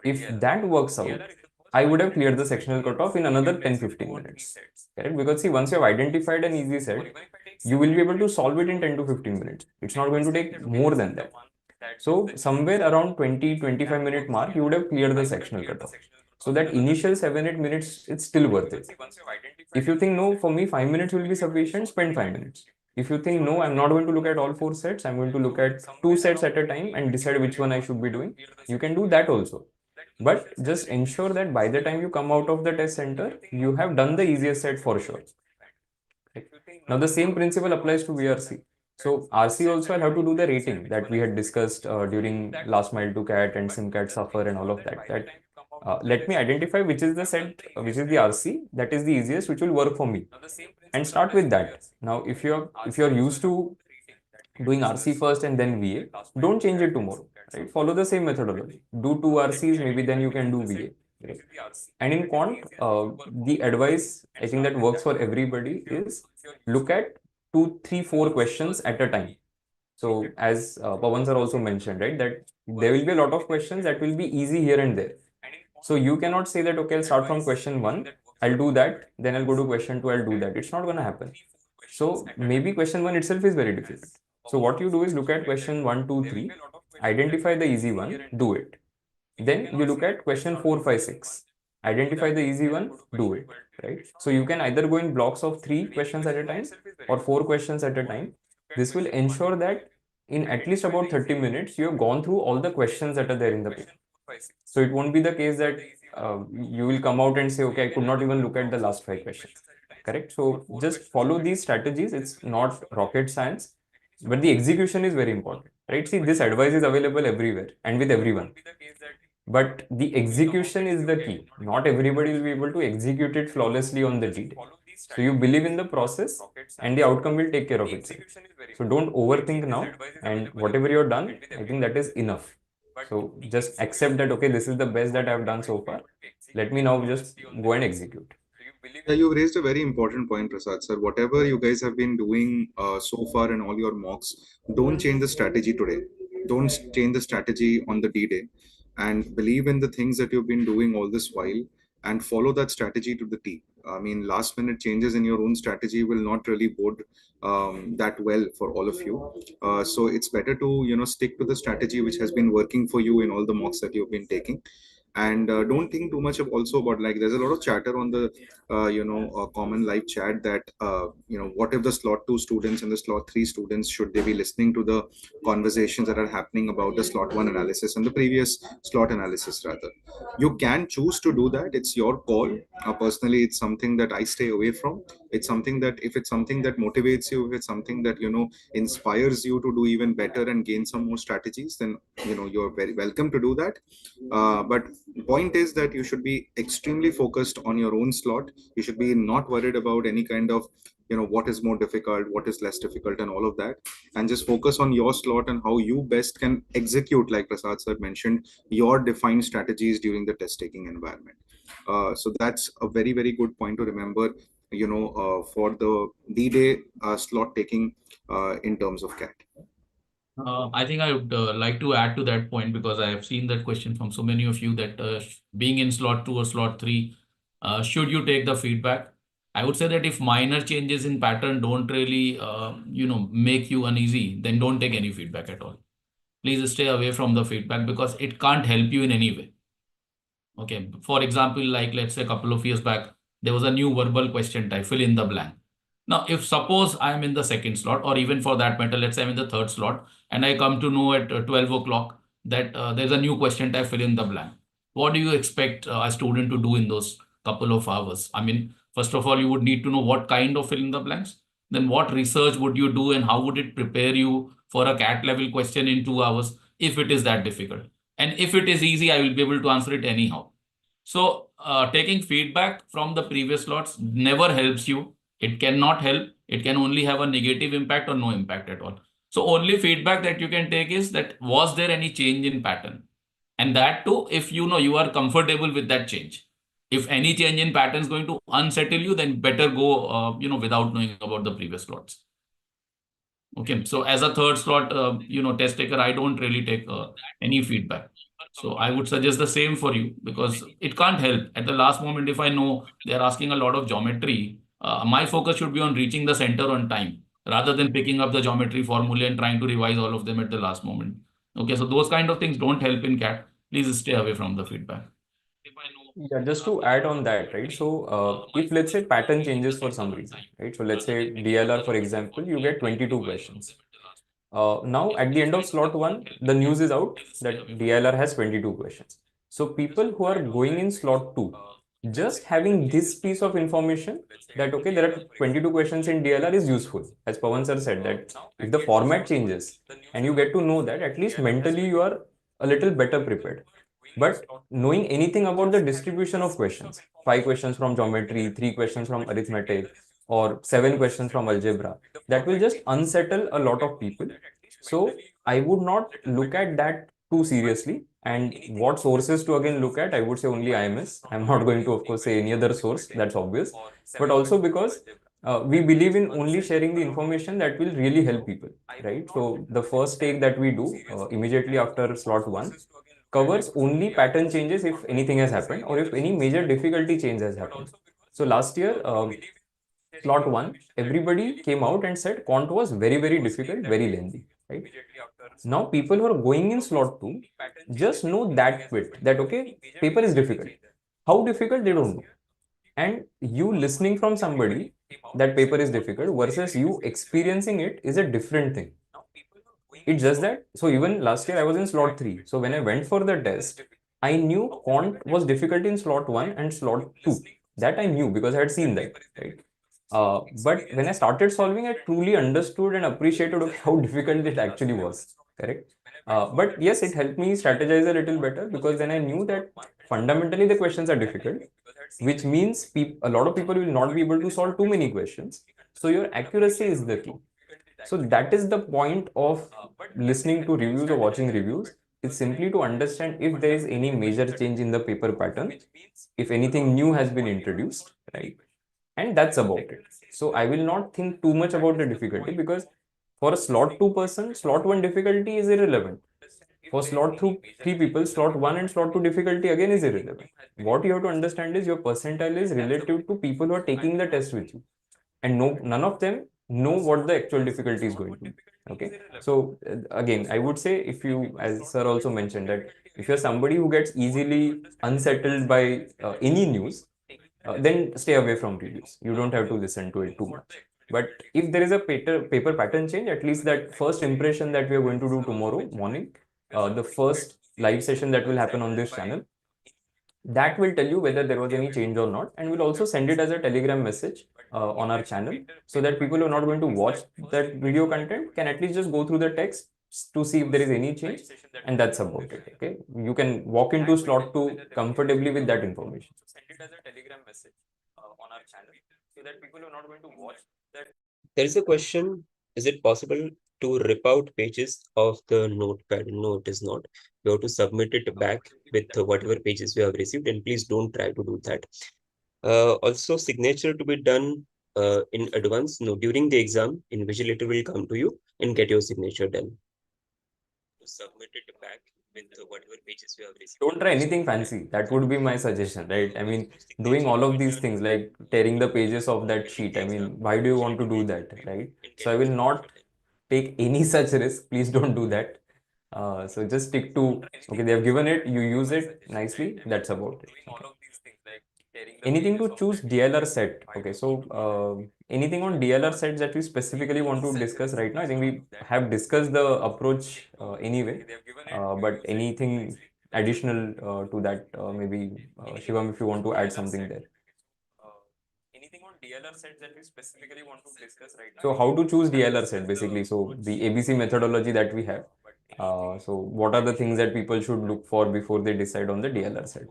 Speaker 1: If that works out, I would have cleared the sectional cutoff in another 10-15 minutes, correct? Because see, once you have identified an easy set, you will be able to solve it in 10 to 15 minutes. It's not going to take more than that. So somewhere around 20-25 minute mark, you would have cleared the sectional cutoff. So that initial 7-8 minutes, it's still worth it. If you think no, for me 5 minutes will be sufficient, spend 5 minutes. If you think no, I'm not going to look at all 4 sets, I'm going to look at 2 sets at a time and decide which one I should be doing, you can do that also. But just ensure that by the time you come out of the test center, you have done the easiest set for sure. Now the same principle applies to VRC. So RC also I'll have to do the rating that we had discussed during last mile to cat and SimCat suffer and all of that. Let me identify which is the set, which is the RC that is the easiest, which will work for me, and start with that. Now, if you're used to doing RC first and then VA, don't change it tomorrow. Right? Follow the same methodology. Do 2 RCs, maybe then you can do VA. Right? And in quant, the advice I think that works for everybody is look at 2, 3, 4 questions at a time. So as Pawan sir also mentioned, right, that there will be a lot of questions that will be easy here and there. So you cannot say that, okay, I'll start from question 1, I'll do that, then I'll go to question 2, I'll do that. It's not going to happen. So maybe question 1 itself is very difficult. So what you do is look at question 1, 2, 3, identify the easy one, do it. Then you look at question 4, 5, 6. Identify the easy one, do it. Right? So you can either go in blocks of 3 questions at a time or 4 questions at a time. This will ensure that in at least about 30 minutes, you have gone through all the questions that are there in the paper. So it won't be the case that you will come out and say, okay, I could not even look at the last 5 questions. Correct? So just follow these strategies. It's not rocket science, but the execution is very important. Right? See, this advice is available everywhere and with everyone. But the execution is the key. Not everybody will be able to execute it flawlessly on the D-Day. So you believe in the process and the outcome will take care of itself. So don't overthink now, and whatever you're done, I think that is enough. So just accept that, okay, this is the best that I've done so far. Let me now just go and execute.
Speaker 4: Yeah, you've raised a very important point, Prasad sir. Whatever you guys have been doing so far in all your mocks, don't change the strategy today. Don't change the strategy on the D-Day, and believe in the things that you've been doing all this while and follow that strategy to the T. I mean, last minute changes in your own strategy will not really bode that well for all of you. So it's better to, stick to the strategy which has been working for you in all the mocks that you've been taking. And don't think too much of also about, like, there's a lot of chatter on the common live chat that what if the slot 2 students and the slot 3 students, should they be listening to the conversations that are happening about the slot 1 analysis and the previous slot analysis? Rather, you can choose to do that. It's your call. Personally, it's something that I stay away from. It's something that, if it's something that motivates you, if it's something that inspires you to do even better and gain some more strategies, then you're very welcome to do that. But point is that you should be extremely focused on your own slot. You should be not worried about any kind of what is more difficult, what is less difficult, and all of that, and just focus on your slot and how you best can execute, like Prasad sir mentioned, your defined strategies during the test taking environment. So that's a very, very good point to remember, for the D-Day slot taking in terms of CAT.
Speaker 2: I think I would like to add to that point, because I have seen that question from so many of you that being in slot 2 or slot 3, should you take the feedback? I would say that if minor changes in pattern don't really, make you uneasy, then don't take any feedback at all. Please stay away from the feedback because it can't help you in any way. Okay. For example, like let's say a couple of years back, there was a new verbal question type, fill in the blank. Now, if suppose I'm in the second slot, or even for that matter, let's say I'm in the third slot, and I come to know at 12 o'clock that there's a new question type, fill in the blank. What do you expect a student to do in those couple of hours? I mean, first of all, you would need to know what kind of fill in the blanks. Then what research would you do and how would it prepare you for a CAT level question in 2 hours if it is that difficult? And if it is easy, I will be able to answer it anyhow. So taking feedback from the previous slots never helps you. It cannot help. It can only have a negative impact or no impact at all. So only feedback that you can take is that, was there any change in pattern? And that too, if you are comfortable with that change. If any change in pattern is going to unsettle you, then better go, without knowing about the previous slots. Okay, so as a third slot, test taker, I don't really take any feedback. So I would suggest the same for you, because it can't help. At the last moment, if I know they're asking a lot of geometry, my focus should be on reaching the center on time, rather than picking up the geometry formula and trying to revise all of them at the last moment. Okay, so those kind of things don't help in CAT. Please stay away from the feedback.
Speaker 1: Yeah, just to add on that, right? So, if let's say pattern changes for some reason, right? So, let's say DLR, for example, you get 22 questions. Now, at the end of slot one, the news is out that DILR has 22 questions. So, people who are going in slot two, just having this piece of information that, okay, there are 22 questions in DLR is useful. As Pawan sir said, that if the format changes and you get to know that, at least mentally you are a little better prepared. But knowing anything about the distribution of questions, 5 questions from geometry, 3 questions from arithmetic, or 7 questions from algebra, that will just unsettle a lot of people. So I would not look at that too seriously. And what sources to again look at, I would say only IMS. I'm not going to, of course, say any other source, that's obvious. But also because we believe in only sharing the information that will really help people, right? So the first take that we do immediately after slot one covers only pattern changes if anything has happened or if any major difficulty change has happened. So last year, slot one, everybody came out and said quant was very, very difficult, very lengthy, right? Now people who are going in slot two just know that bit, that okay, paper is difficult. How difficult, they don't know. And you listening from somebody that paper is difficult versus you experiencing it is a different thing. It's just that, so even last year I was in slot 3. So when I went for the test, I knew quant was difficult in slot 1 and slot 2. That I knew because I had seen that, right? But when I started solving, I truly understood and appreciated how difficult it actually was, correct? But yes, it helped me strategize a little better because then I knew that fundamentally the questions are difficult, which means a lot of people will not be able to solve too many questions. So your accuracy is the key. So that is the point of listening to reviews or watching reviews. It's simply to understand if there is any major change in the paper pattern, if anything new has been introduced, right? And that's about it. So I will not think too much about the difficulty because for a slot 2 person, slot 1 difficulty is irrelevant. For slot 3 people, slot 1 and slot 2 difficulty again is irrelevant. What you have to understand is your percentile is relative to people who are taking the test with you, and none of them know what the actual difficulty is going to be. Okay, so again, I would say, if you, as sir also mentioned, that if you're somebody who gets easily unsettled by any news, then stay away from reviews. You don't have to listen to it too much. But if there is a paper pattern change, at least that first impression that we are going to do tomorrow morning, the first live session that will happen on this channel, that will tell you whether there was any change or not, and we'll also send it as a telegram message on our channel, so that people who are not going to watch that video content can at least just go through the text to see if there is any change, and that's about it. Okay, you can walk into slot 2 comfortably with that information. Send it as a telegram message on our channel, so that people who are not going to watch that.
Speaker 3: There is a question, is it possible to rip out pages of the notepad? No, it is not. You have to submit it back with whatever pages you have received, and please don't try to do that. Also, signature to be done in advance. No, during the exam, invigilator will come to you and get your signature done. Submit it back with whatever pages you have received.
Speaker 1: Don't try anything fancy. That would be my suggestion, right? I mean, doing all of these things like tearing the pages of that sheet. I mean, why do you want to do that, right? So I will not take any such risk. Please don't do that. So just stick to, okay, they have given it, you use it nicely. That's about it. Okay. Anything to choose DLR set. Okay, so anything on DLR sets that we specifically want to discuss right now? I think we have discussed the approach anyway, but anything additional to that, maybe Shivam, if you want to add something there. Anything on DLR sets that we specifically want to discuss right now? So how to choose DLR set basically? So the ABC methodology that we have. So what are the things that people should look for before they decide on the DLR set?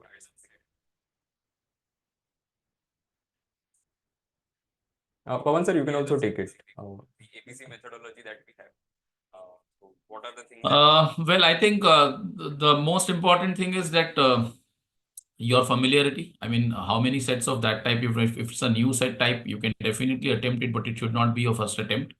Speaker 1: Pawan sir, you can also take it. The ABC methodology that we have. So what are the things?
Speaker 2: Well, I think the most important thing is that your familiarity. I mean, how many sets of that type? If it's a new set type, you can definitely attempt it, but it should not be your first attempt.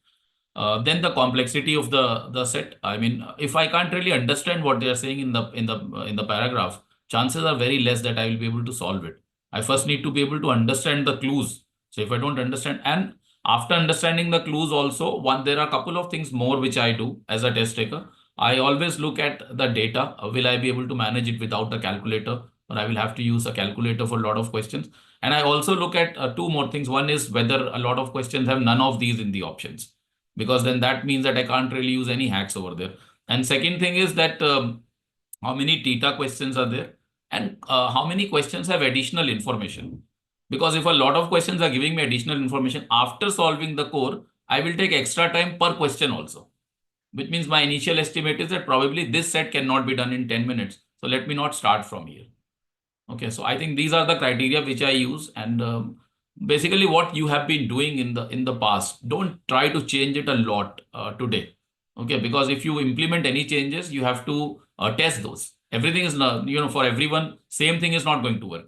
Speaker 2: Then the complexity of the set. I mean, if I can't really understand what they are saying in the paragraph, chances are very less that I will be able to solve it. I first need to be able to understand the clues. So if I don't understand, and after understanding the clues also, there are a couple of things more which I do as a test taker. I always look at the data. Will I be able to manage it without the calculator? or I will have to use a calculator for a lot of questions. And I also look at two more things. One is whether a lot of questions have none of these in the options, because then that means that I can't really use any hacks over there. And second thing is that how many TITA questions are there, and how many questions have additional information. Because if a lot of questions are giving me additional information after solving the core, I will take extra time per question also, which means my initial estimate is that probably this set cannot be done in 10 minutes. So let me not start from here. Okay, so I think these are the criteria which I use, and basically what you have been doing in the past, don't try to change it a lot today. Okay, because if you implement any changes, you have to test those. Everything is not, for everyone, same thing is not going to work.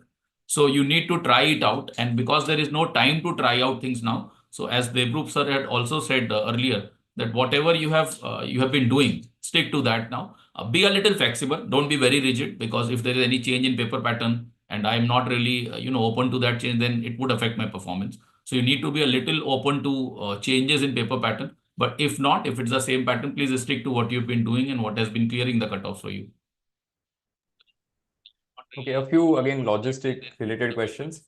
Speaker 2: So you need to try it out, and because there is no time to try out things now, so as Devrup sir had also said earlier, that whatever you have been doing, stick to that now. Be a little flexible. Don't be very rigid, because if there is any change in paper pattern and I'm not really open to that change, then it would affect my performance. So you need to be a little open to changes in paper pattern. But if not, if it's the same pattern, please stick to what you've been doing and what has been clearing the cutoff for you.
Speaker 1: Okay, a few again logistic related questions.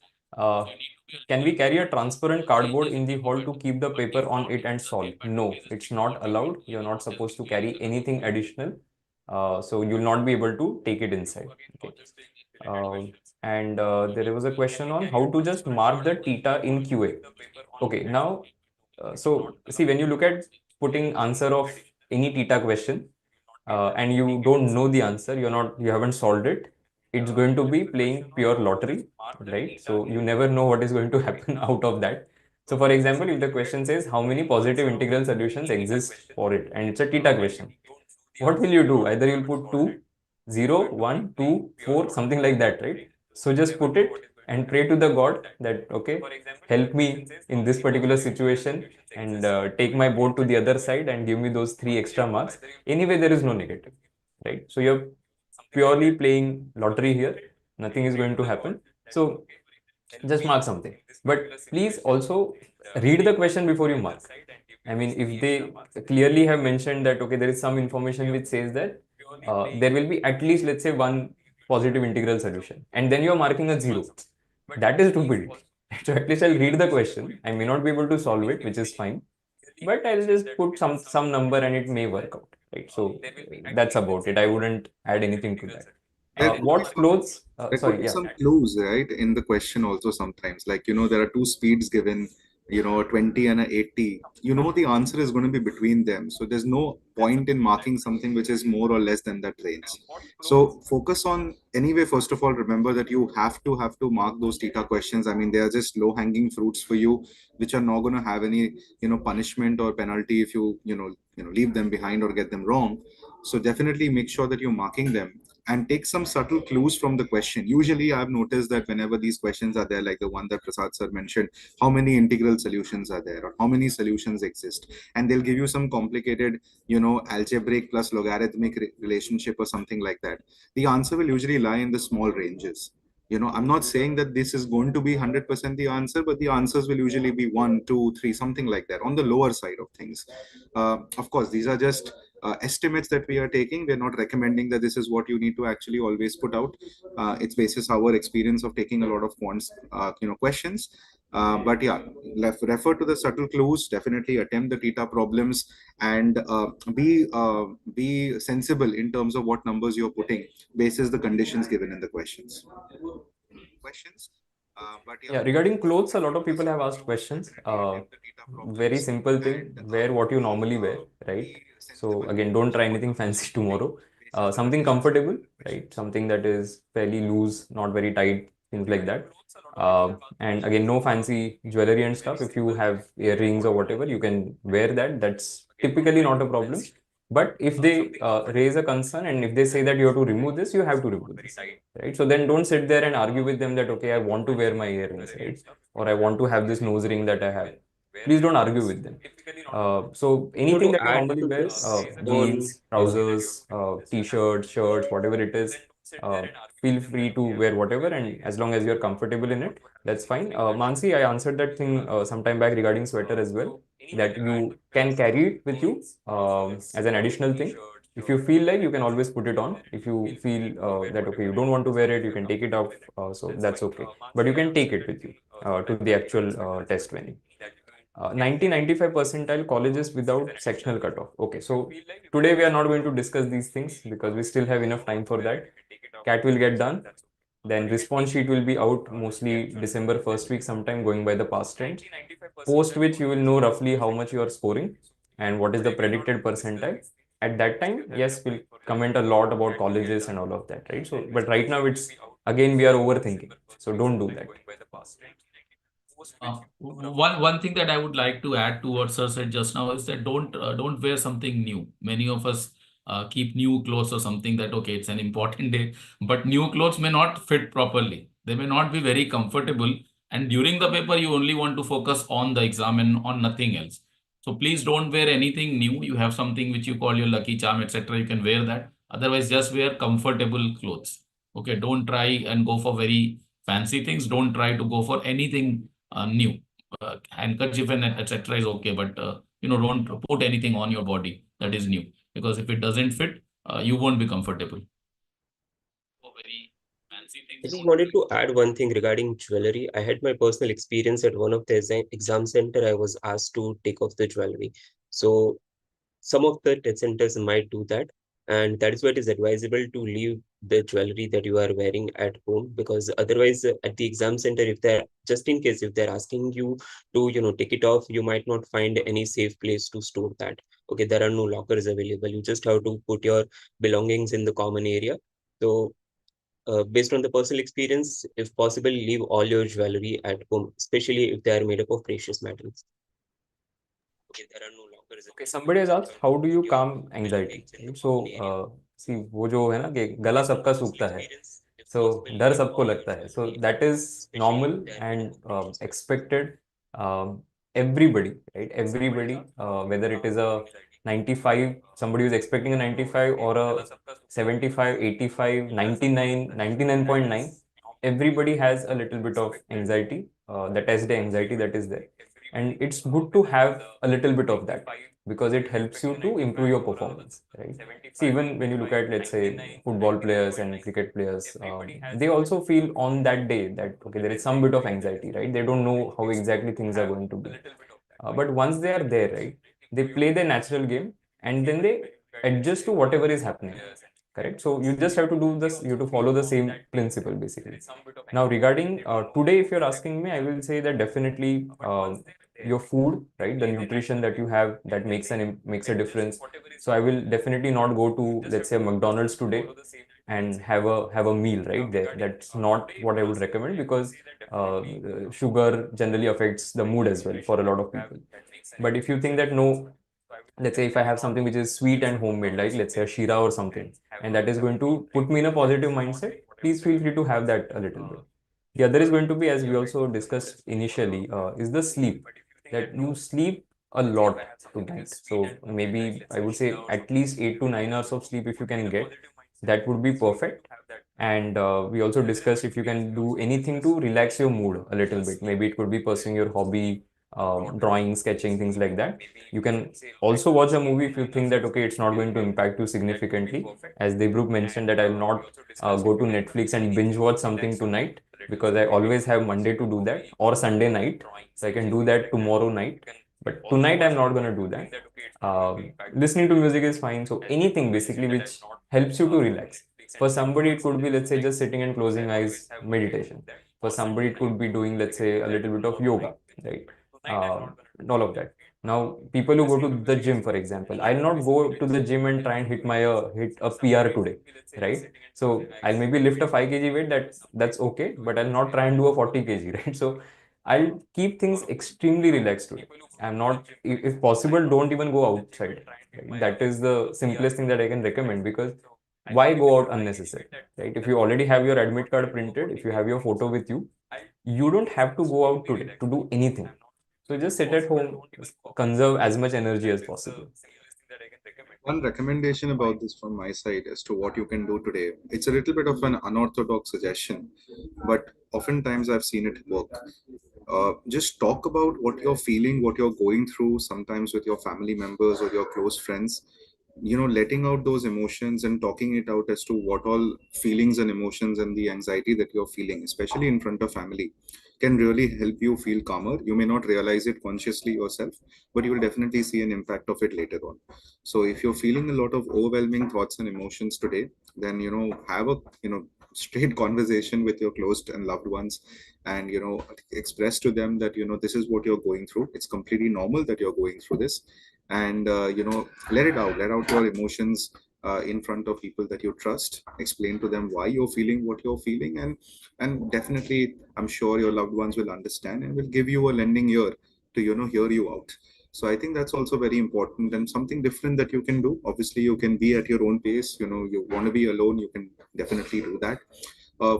Speaker 1: Can we carry a transparent cardboard in the hall to keep the paper on it and solve? No, it's not allowed. You're not supposed to carry anything additional. So you'll not be able to take it inside. Okay. And there was a question on how to just mark the theta in QA. Okay, now, so see, when you look at putting answer of any theta question, and you don't know the answer, you haven't solved it, it's going to be playing pure lottery, right? So you never know what is going to happen out of that. So for example, if the question says how many positive integral solutions exist for it, and it's a theta question, what will you do? Either you'll put 2, 0, 1, 2, 4, something like that, right? So just put it and pray to the God that, okay, help me in this particular situation, and take my board to the other side and give me those 3 extra marks. Anyway, there is no negative, right? So you're purely playing lottery here. Nothing is going to happen. So just mark something. But please also read the question before you mark. I mean, if they clearly have mentioned that, okay, there is some information which says that there will be at least, let's say, one positive integral solution, and then you're marking a 0. That is stupid. So at least I'll read the question. I may not be able to solve it, which is fine, but I'll just put some number and it may work out, right? So that's about it. I wouldn't add anything to that. What clothes?
Speaker 4: There could
Speaker 1: Sorry,
Speaker 4: be
Speaker 1: yeah.
Speaker 4: some clues, right, in the question also sometimes. Like, there are two speeds given, a 20 and a 80. The answer is going to be between them. So there's no point in marking something which is more or less than that range. So focus on, anyway, first of all, remember that you have to mark those theta questions. I mean, they are just low-hanging fruits for you, which are not going to have any, punishment or penalty if you, leave them behind or get them wrong. So definitely make sure that you're marking them, and take some subtle clues from the question. Usually, I've noticed that whenever these questions are there, like the one that Prasad sir mentioned, how many integral solutions are there, or how many solutions exist, and they'll give you some complicated, algebraic plus logarithmic relationship or something like that. The answer will usually lie in the small ranges. I'm not saying that this is going to be 100% the answer, but the answers will usually be 1, 2, 3, something like that, on the lower side of things. Of course, these are just estimates that we are taking. We're not recommending that this is what you need to actually always put out. It's basis our experience of taking a lot of quants, questions. But yeah, refer to the subtle clues. Definitely attempt the theta problems, and be sensible in terms of what numbers you're putting, basis the conditions given in the questions. But
Speaker 1: Yeah, regarding clothes, a lot of people have asked questions. Very simple thing, wear what you normally wear, right? So again, don't try anything fancy tomorrow. Something comfortable, right? Something that is fairly loose, not very tight, things like that. And again, no fancy jewelry and stuff. If you have earrings or whatever, you can wear that. That's typically not a problem. But if they raise a concern and if they say that you have to remove this, you have to remove this, right? So then don't sit there and argue with them that, okay, I want to wear my earrings, right? Or I want to have this nose ring that I have. Please don't argue with them. So anything
Speaker 3: To
Speaker 1: that you
Speaker 3: add
Speaker 1: normally
Speaker 3: to
Speaker 1: wear,
Speaker 3: this,
Speaker 1: jeans, trousers, t-shirts, shirts, whatever it is, uh, feel free to wear whatever, and as long as you're comfortable in it, that's fine. Mansi, I answered that thing sometime back regarding sweater as well, that you can carry it with you as an additional thing. If you feel like, you can always put it on. If you feel that okay, you don't want to wear it, you can take it out. So that's okay. But you can take it with you to the actual test venue. 90-95 percentile colleges without sectional cutoff. Okay, so today we are not going to discuss these things because we still have enough time for that. CAT will get done. Then response sheet will be out mostly December first week sometime, going by the past trends. Post which you will know roughly how much you are scoring and what is the predicted percentile. At that time, yes, we'll comment a lot about colleges and all of that, right? So, but right now it's, again, we are overthinking. So don't do that.
Speaker 2: One thing that I would like to add to what Sir said just now is that don't wear something new. Many of us keep new clothes or something that okay, it's an important day, but new clothes may not fit properly. They may not be very comfortable, and during the paper you only want to focus on the exam and on nothing else. So please don't wear anything new. You have something which you call your lucky charm, etc. You can wear that. Otherwise, just wear comfortable clothes. Okay, don't try and go for very fancy things. Don't try to go for anything new. Handkerchief and etc. is okay, but don't put anything on your body that is new, because if it doesn't fit, you won't be comfortable. For very fancy things,
Speaker 3: I just wanted to add one thing regarding jewelry. I had my personal experience at one of the exam center. I was asked to take off the jewelry. So some of the test centers might do that, and that is why it is advisable to leave the jewelry that you are wearing at home, because otherwise at the exam center, if they're just in case if they're asking you to take it off, you might not find any safe place to store that. Okay, there are no lockers available. You just have to put your belongings in the common area. So based on the personal experience, if possible, leave all your jewelry at home, especially if they are made up of precious metals. Okay, there are no lockers.
Speaker 1: Okay, somebody has asked, how do you calm anxiety? So, see, वो जो है ना कि गला सबका सूखता है, so डर सबको लगता है. So that is normal and expected. Everybody, right? Everybody, whether it is a 95, somebody who is expecting a 95 or a 75, 85, 99, 99.9, everybody has a little bit of anxiety, the test day anxiety that is there. And it's good to have a little bit of that because it helps you to improve your performance, right? See, even when you look at, let's say, football players and cricket players, they also feel on that day that, okay, there is some bit of anxiety, right? They don't know how exactly things are going to be. But once they are there, right, they play their natural game and then they adjust to whatever is happening. Correct. So you just have to do this, you have to follow the same principle basically. Now, regarding today, if you're asking me, I will say that definitely your food, right, the nutrition that you have, that makes a difference. So I will definitely not go to, let's say, McDonald's today and have a meal right there. That's not what I would recommend, because sugar generally affects the mood as well for a lot of people. But if you think that no, let's say if I have something which is sweet and homemade, like let's say a shira or something, and that is going to put me in a positive mindset, please feel free to have that a little bit. The other is going to be, as we also discussed initially, is the sleep. That you sleep a lot tonight. So maybe I would say at least 8 to 9 hours of sleep if you can get, that would be perfect. And we also discussed if you can do anything to relax your mood a little bit. Maybe it could be pursuing your hobby, drawing, sketching, things like that. You can also watch a movie if you think that, okay, it's not going to impact you significantly. As Debruk mentioned, that I'll not go to Netflix and binge watch something tonight, because I always have Monday to do that, or Sunday night. So I can do that tomorrow night. But tonight I'm not going to do that. Listening to music is fine. So anything basically which helps you to relax. For somebody, it could be, let's say, just sitting and closing eyes, meditation. For somebody, it could be doing, let's say, a little bit of yoga, right? All of that. Now, people who go to the gym, for example, I'll not go to the gym and try and hit a PR today, right? So I'll maybe lift a 5 kg weight. That's okay, but I'll not try and do a 40 kg, right? So I'll keep things extremely relaxed today. I'm not, if possible, don't even go outside. Right? That is the simplest thing that I can recommend, because why go out unnecessary, right? If you already have your admit card printed, if you have your photo with you, you don't have to go out today to do anything. So just sit at home, conserve as much energy as possible.
Speaker 4: One recommendation about this from my side as to what you can do today. It's a little bit of an unorthodox suggestion, but oftentimes I've seen it work. Just talk about what you're feeling, what you're going through, sometimes with your family members or your close friends. letting out those emotions and talking it out as to what all feelings and emotions and the anxiety that you're feeling, especially in front of family, can really help you feel calmer. You may not realize it consciously yourself, but you will definitely see an impact of it later on. So if you're feeling a lot of overwhelming thoughts and emotions today, then have a straight conversation with your close and loved ones, and express to them that this is what you're going through. It's completely normal that you're going through this, and let out your emotions in front of people that you trust. Explain to them why you're feeling what you're feeling, and definitely I'm sure your loved ones will understand and will give you a lending ear to hear you out. So I think that's also very important and something different that you can do. Obviously you can be at your own pace. You want to be alone, you can definitely do that.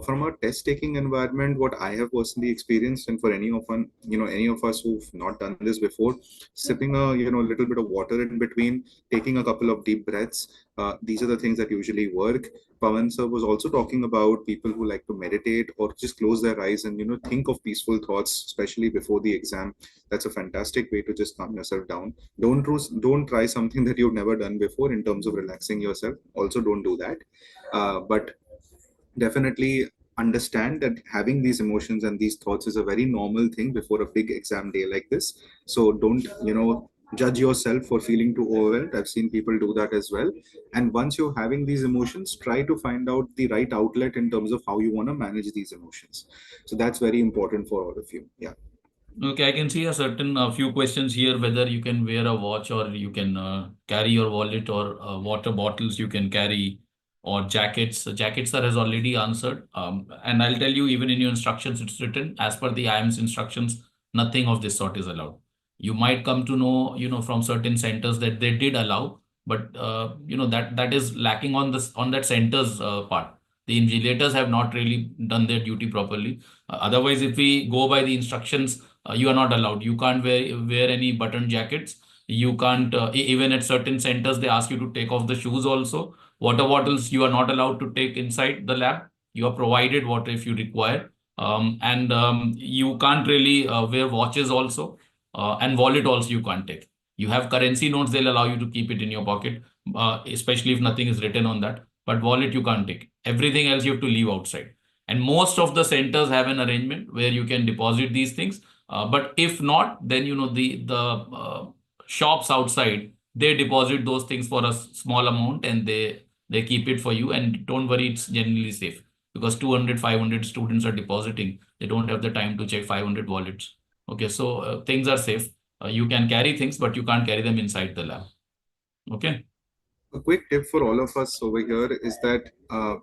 Speaker 4: From a test taking environment, what I have personally experienced, and for any of us who've not done this before, sipping a little bit of water in between, taking a couple of deep breaths, these are the things that usually work. Pawan sir was also talking about people who like to meditate or just close their eyes and think of peaceful thoughts, especially before the exam. That's a fantastic way to just calm yourself down. Don't try something that you've never done before in terms of relaxing yourself. Also, don't do that. But definitely understand that having these emotions and these thoughts is a very normal thing before a big exam day like this. So don't judge yourself for feeling too overwhelmed. I've seen people do that as well. And once you're having these emotions, try to find out the right outlet in terms of how you want to manage these emotions. So that's very important for all of you. Yeah.
Speaker 2: Okay, I can see a certain few questions here, whether you can wear a watch or you can carry your wallet, or water bottles you can carry, or jackets. Jackets sir has already answered. And I'll tell you, even in your instructions, it's written as per the IMS instructions, nothing of this sort is allowed. You might come to know, from certain centers that they did allow, but that is lacking on this, on that center's part. The invigilators have not really done their duty properly. Otherwise, if we go by the instructions, you are not allowed. You can't wear any button jackets. You can't, even at certain centers, they ask you to take off the shoes also. Water bottles, you are not allowed to take inside the lab. You are provided water if you require. And you can't really wear watches also. And wallet also you can't take. You have currency notes, they'll allow you to keep it in your pocket, especially if nothing is written on that. But wallet you can't take. Everything else you have to leave outside. And most of the centers have an arrangement where you can deposit these things. But if not, then the shops outside, they deposit those things for a small amount, and they keep it for you. And don't worry, it's generally safe, because 200, 500 students are depositing. They don't have the time to check 500 wallets. Okay, so things are safe. You can carry things, but you can't carry them inside the lab. Okay.
Speaker 4: A quick tip for all of us over here is that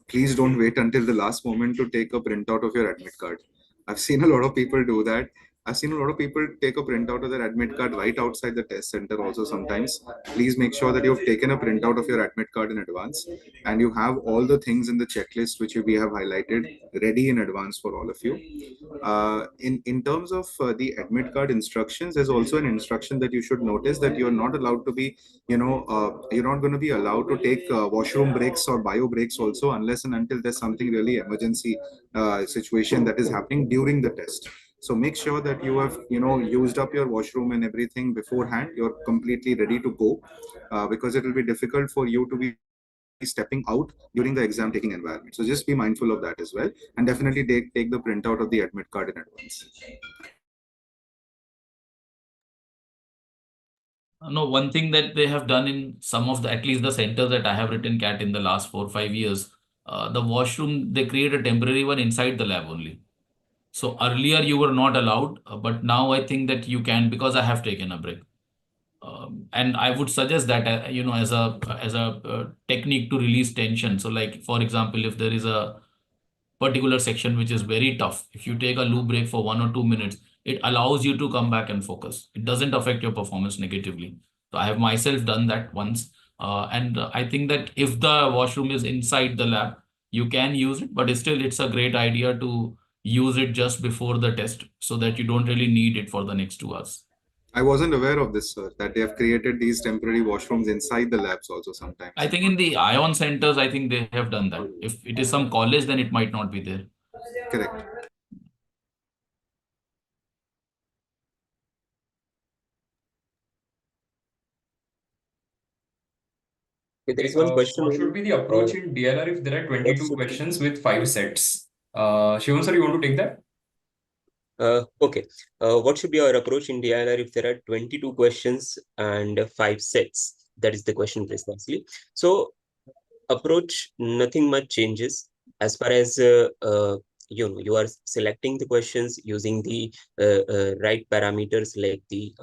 Speaker 4: please don't wait until the last moment to take a printout of your admit card. I've seen a lot of people do that. I've seen a lot of people take a printout of their admit card right outside the test center also sometimes. Please make sure that you've taken a printout of your admit card in advance and you have all the things in the checklist which we have highlighted ready in advance for all of you. In terms of the admit card instructions, there's also an instruction that you should notice that you're not allowed to be, you're not going to be allowed to take washroom breaks or bio breaks also unless and until there's something really emergency situation that is happening during the test. So make sure that you have, used up your washroom and everything beforehand. You're completely ready to go because it will be difficult for you to be stepping out during the exam taking environment. So just be mindful of that as well. And definitely take the printout of the admit card in advance.
Speaker 2: No, one thing that they have done in some of the, at least the centers that I have written CAT in the last 4 or 5 years, the washroom, they create a temporary one inside the lab only. So earlier you were not allowed, but now I think that you can, because I have taken a break. And I would suggest that, as a technique to release tension. So like, for example, if there is a particular section which is very tough, if you take a loo break for 1 or 2 minutes, it allows you to come back and focus. It doesn't affect your performance negatively. So I have myself done that once. And I think that if the washroom is inside the lab, you can use it, but still it's a great idea to use it just before the test so that you don't really need it for the next 2 hours.
Speaker 4: I wasn't aware of this, sir, that they have created these temporary washrooms inside the labs also
Speaker 2: I
Speaker 4: sometimes.
Speaker 2: think in the ION centers, I think they have done that. If it is some college, then it might not be there.
Speaker 4: Correct.
Speaker 3: There is one question.
Speaker 1: What should be the approach in DLR if there are 22
Speaker 3: should-
Speaker 1: questions with 5 sets? Shivam sir, you want to take that?
Speaker 3: Okay. What should be our approach in DILR if there are 22 questions and 5 sets? That is the question precisely. So approach, nothing much changes as far as you are selecting the questions using the right parameters like the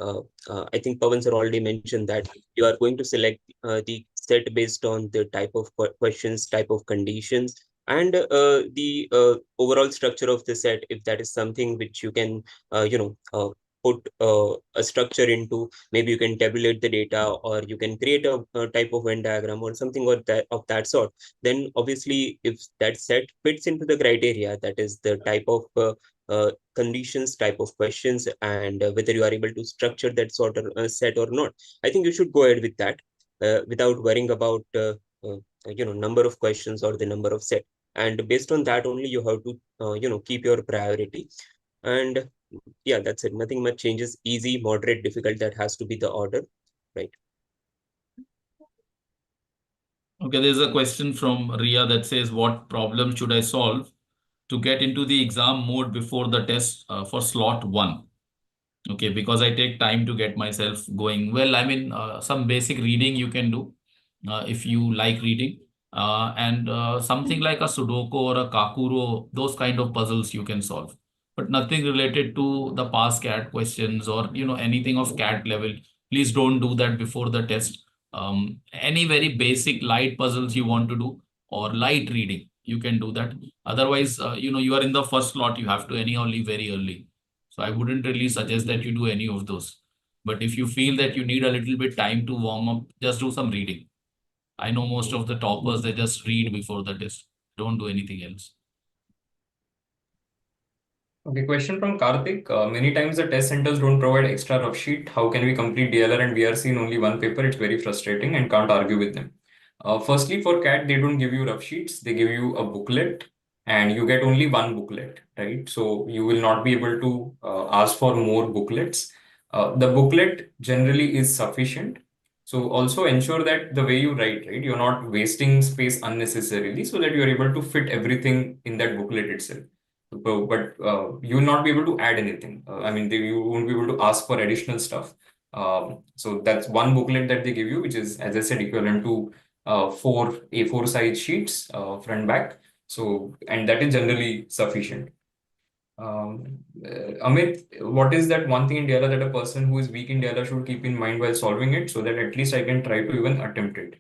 Speaker 3: I think Pawan sir already mentioned that you are going to select the set based on the type of questions, type of conditions, and the overall structure of the set. If that is something which you can put a structure into, maybe you can tabulate the data, or you can create a type of Venn diagram or something of that sort. Then obviously, if that set fits into the criteria, that is the type of conditions, type of questions, and whether you are able to structure that sort of set or not, I think you should go ahead with that without worrying about number of questions or the number of set. And based on that only, you have to keep your priority. And yeah, that's it. Nothing much changes. Easy, moderate, difficult. That has to be the order, right?
Speaker 2: Okay, there's a question from Ria that says, what problem should I solve to get into the exam mode before the test for slot 1? Okay, because I take time to get myself going. Well, I mean, some basic reading you can do if you like reading. And something like a Sudoku or a Kakuro, those kind of puzzles you can solve. But nothing related to the past CAT questions or anything of CAT level. Please don't do that before the test. Any very basic light puzzles you want to do or light reading, you can do that. Otherwise, you are in the first slot, you have to anyhow leave very early. So I wouldn't really suggest that you do any of those. But if you feel that you need a little bit time to warm up, just do some reading. I know most of the toppers, they just read before the test. Don't do anything else.
Speaker 1: Okay, question from Karthik. Many times the test centers don't provide extra rough sheet. How can we complete DLR and VRC in only one paper? It's very frustrating and can't argue with them. Firstly, for CAT, they don't give you rough sheets. They give you a booklet and you get only one booklet, right? So you will not be able to ask for more booklets. The booklet generally is sufficient. So also ensure that the way you write, right, you're not wasting space unnecessarily so that you're able to fit everything in that booklet itself. But you will not be able to add anything. I mean, you won't be able to ask for additional stuff. So that's one booklet that they give you, which is, as I said, equivalent to 4 A4 size sheets, front back. So, and that is generally sufficient. Amit, what is that one thing in DLR that a person who is weak in DLR should keep in mind while solving it so that at least I can try to even attempt it?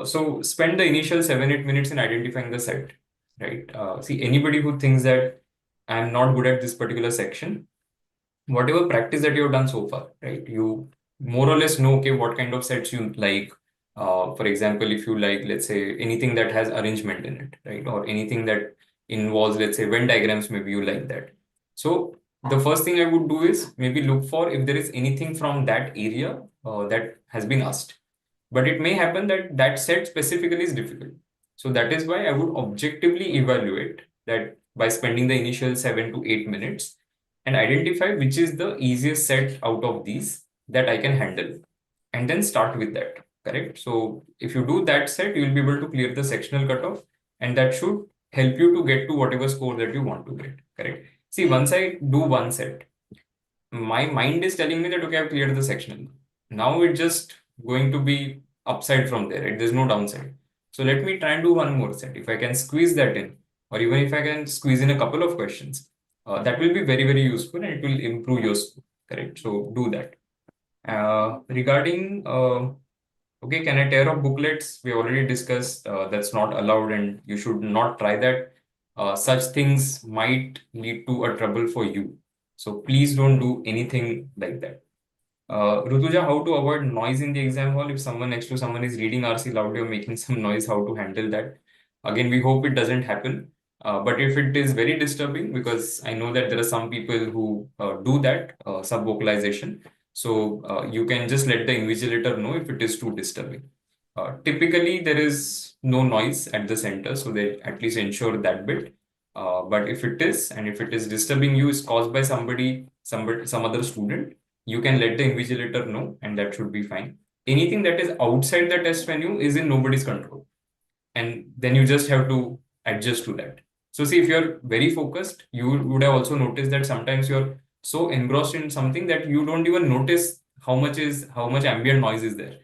Speaker 1: So spend the initial 7-8 minutes in identifying the set, right? See, anybody who thinks that I'm not good at this particular section, whatever practice that you've done so far, right? You more or less know, okay, what kind of sets you like. For example, if you like, let's say, anything that has arrangement in it, right? Or anything that involves, let's say, Venn diagrams, maybe you like that. So the first thing I would do is maybe look for if there is anything from that area that has been asked. But it may happen that that set specifically is difficult. So that is why I would objectively evaluate that by spending the initial 7 to 8 minutes and identify which is the easiest set out of these that I can handle, and then start with that, correct? So if you do that set, you will be able to clear the sectional cutoff, and that should help you to get to whatever score that you want to get, correct? See, once I do one set, my mind is telling me that, okay, I've cleared the sectional. Now it's just going to be upside from there, right? There's no downside. So let me try and do one more set. If I can squeeze that in, or even if I can squeeze in a couple of questions, that will be very, very useful and it will improve your score, correct? So do that. Regarding, okay, can I tear off booklets? We already discussed that's not allowed and you should not try that. Such things might lead to a trouble for you. So please don't do anything like that. Rutuja, how to avoid noise in the exam hall? If someone next to someone is reading RC loudly or making some noise, how to handle that? Again, we hope it doesn't happen. But if it is very disturbing, because I know that there are some people who do that, sub-vocalization. So you can just let the invigilator know if it is too disturbing. Typically, there is no noise at the center, so they at least ensure that bit. But if it is, and if it is disturbing you, is caused by somebody, some other student, you can let the invigilator know, and that should be fine. anything that is outside the test venue is in nobody's control. And then you just have to adjust to that. So see, if you're very focused, you would have also noticed that sometimes you're so engrossed in something that you don't even notice how much ambient noise is there.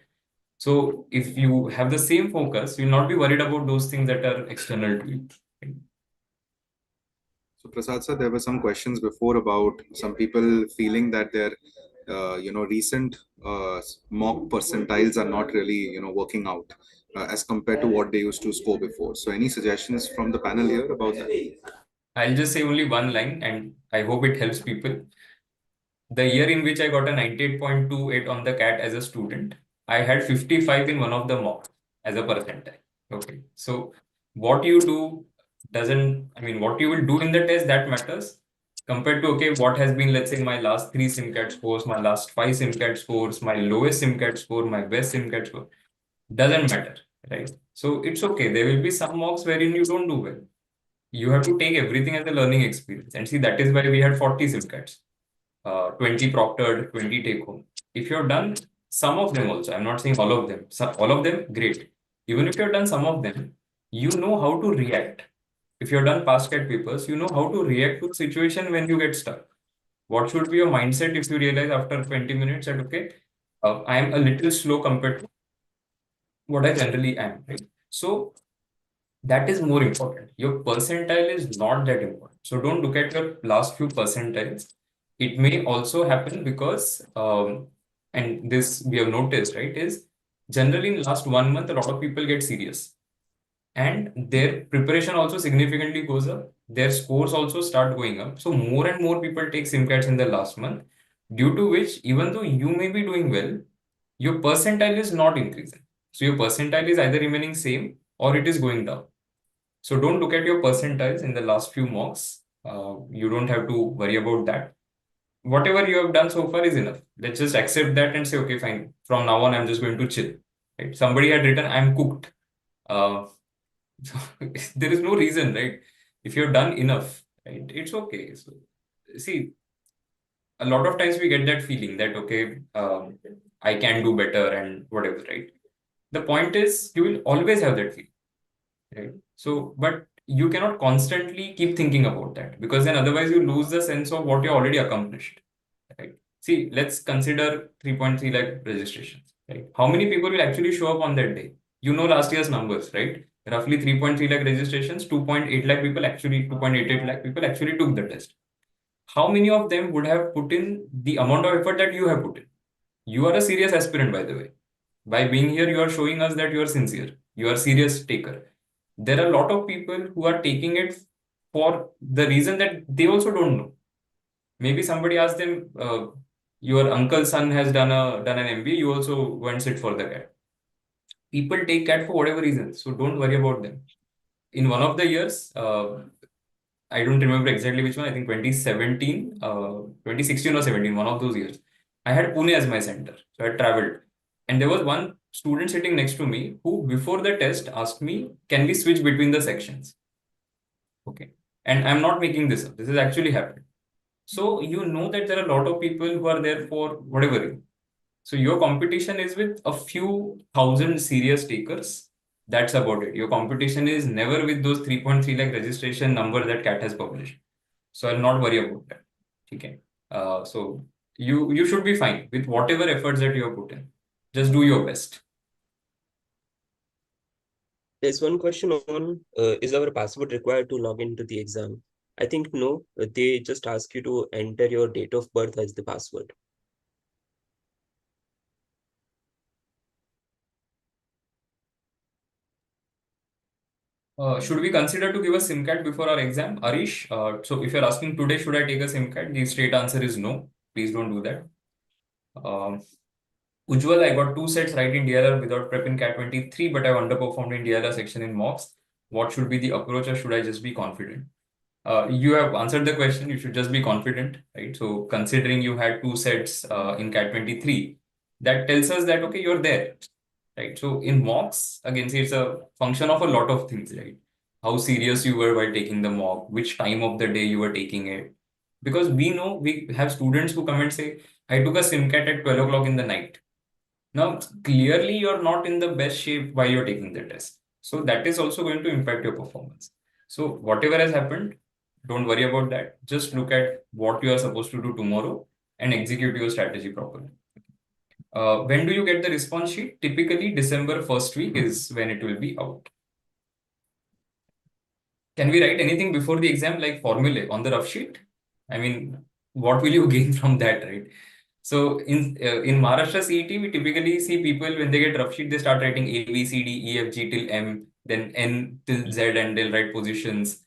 Speaker 1: So if you have the same focus, you'll not be worried about those things that are external to you.
Speaker 4: So Prasad sir, there were some questions before about some people feeling that their recent mock percentiles are not really working out as compared to what they used to score before. So any suggestions from the panel here about that?
Speaker 1: I'll just say only one line, and I hope it helps people. The year in which I got a 98.28 on the CAT as a student, I had 55 in one of the mocks as a percentile. Okay. So what you do what you will do in the test, that matters compared to, okay, what has been, let's say, my last 3 SIMCAT scores, my last 5 SIMCAT scores, my lowest SIMCAT score, my best SIMCAT score. Doesn't matter, right? So it's okay. There will be some mocks wherein you don't do well. You have to take everything as a learning experience. And see, that is why we had 40 SIMCATs. 20 proctored, 20 take home. If you have done some of them also, I'm not saying all of them, all of them, great. Even if you have done some of them, you know how to react. If you have done past CAT papers, you know how to react to the situation when you get stuck. What should be your mindset if you realize after 20 minutes that, okay, I am a little slow compared to what I generally am, right? So that is more important. Your percentile is not that important. So don't look at your last few percentiles. It may also happen because, and this we have noticed, right, is generally in last 1 month, a lot of people get serious. And their preparation also significantly goes up. Their scores also start going up. So more and more people take SIMCATs in the last month, due to which, even though you may be doing well, your percentile is not increasing. So your percentile is either remaining same or it is going down. So don't look at your percentiles in the last few mocks. You don't have to worry about that. Whatever you have done so far is enough. Let's just accept that and say, okay, fine. From now on, I'm just going to chill. Right? Somebody had written, I'm cooked. So there is no reason, right? If you've done enough, right, it's okay. So see, a lot of times we get that feeling that, okay, I can do better and whatever, right? The point is, you will always have that feeling. Right? So, but you cannot constantly keep thinking about that, because then otherwise you lose the sense of what you already accomplished. Right? See, let's consider 3.3 lakh registrations. Right? How many people will actually show up on that day? You know last year's numbers, right? Roughly 3.3 lakh registrations, 2.8 lakh people actually, 2.88 lakh people actually took the test. How many of them would have put in the amount of effort that you have put in? You are a serious aspirant, by the way. By being here, you are showing us that you are sincere. You are serious taker. There are a lot of people who are taking it for the reason that they also don't know. Maybe somebody asked them, your uncle's son has done an MBA, you also go and sit for the CAT. People take CAT for whatever reason, so don't worry about them. In one of the years, I don't remember exactly which one, I think 2017, 2016 or 17, one of those years. I had Pune as my center, so I traveled. And there was one student sitting next to me who, before the test, asked me, can we switch between the sections? Okay. And I'm not making this up. This has actually happened. So you know that there are a lot of people who are there for whatever reason. So your competition is with a few thousand serious takers. That's about it. Your competition is never with those 3.3 lakh registration number that CAT has published. So I'll not worry about that. Okay. So you should be fine with whatever efforts that you have put in. Just do your best.
Speaker 3: There's one question on is our password required to log into the exam? I think no, they just ask you to enter your date of birth as the password.
Speaker 1: Should we consider to give a SIMCAT before our exam, Arish? So if you're asking today, should I take a SIMCAT? The straight answer is no. Please don't do that. Ujjwal, I got 2 sets right in DILR without prep in CAT 23, but I've underperformed in DILR section in mocks. What should be the approach, or should I just be confident? You have answered the question. You should just be confident, right? So considering you had 2 sets in CAT 23, that tells us that, okay, you're there, right? So in mocks, again, see, it's a function of a lot of things, right? How serious you were while taking the mock, which time of the day you were taking it. Because we know we have students who come and say, I took a SIMCAT at 12 o'clock in the night. Now, clearly, you're not in the best shape while you're taking the test. So that is also going to impact your performance. So whatever has happened, don't worry about that. Just look at what you are supposed to do tomorrow and execute your strategy properly. When do you get the response sheet? Typically, December first week is when it will be out. Can we write anything before the exam like formulae on the rough sheet? I mean, what will you gain from that, right? So in Maharashtra CET, we typically see people when they get rough sheet, they start writing A, B, C, D, E, F, G till M, then N till Z, and they'll write positions.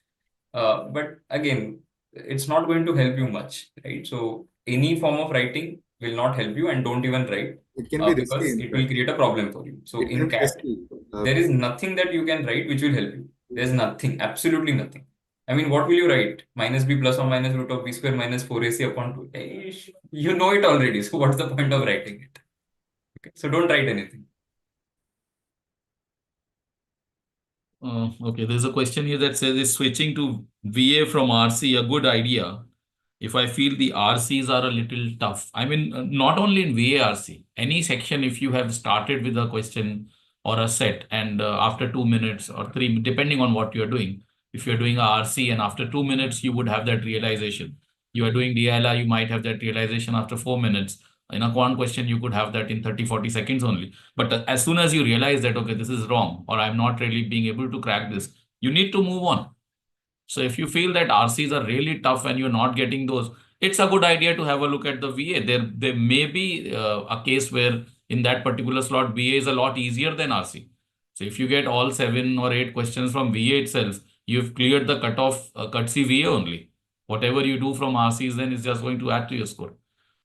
Speaker 1: But again, it's not going to help you much, right? So any form of writing will not help you, and don't even write
Speaker 4: It can be risky,
Speaker 1: because
Speaker 4: in
Speaker 1: it will
Speaker 4: fact.
Speaker 1: create a problem for you. So
Speaker 4: It can
Speaker 1: in
Speaker 4: be
Speaker 1: CAT,
Speaker 4: risky.
Speaker 1: there is nothing that you can write which will help you. There's nothing, absolutely nothing. I mean, what will you write? Minus b plus or minus root of b square minus 4ac upon 2. You know it already. So what's the point of writing it? Okay. So don't write anything.
Speaker 2: Okay, there's a question here that says, is switching to VA from RC a good idea if I feel the RCs are a little tough? I mean, not only in VA RC, any section, if you have started with a question or a set and after 2 minutes or three, depending on what you're doing, if you're doing a RC and after 2 minutes, you would have that realization. You are doing DILR, you might have that realization after 4 minutes. In a quant question, you could have that in 30, 40 seconds only. But as soon as you realize that, okay, this is wrong, or I'm not really being able to crack this, you need to move on. So if you feel that RCs are really tough and you're not getting those, it's a good idea to have a look at the VA. There may be a case where in that particular slot, VA is a lot easier than RC. So if you get all 7 or 8 questions from VA itself, you've cleared the cutoff, CUTC VA only. Whatever you do from RCs then is just going to add to your score.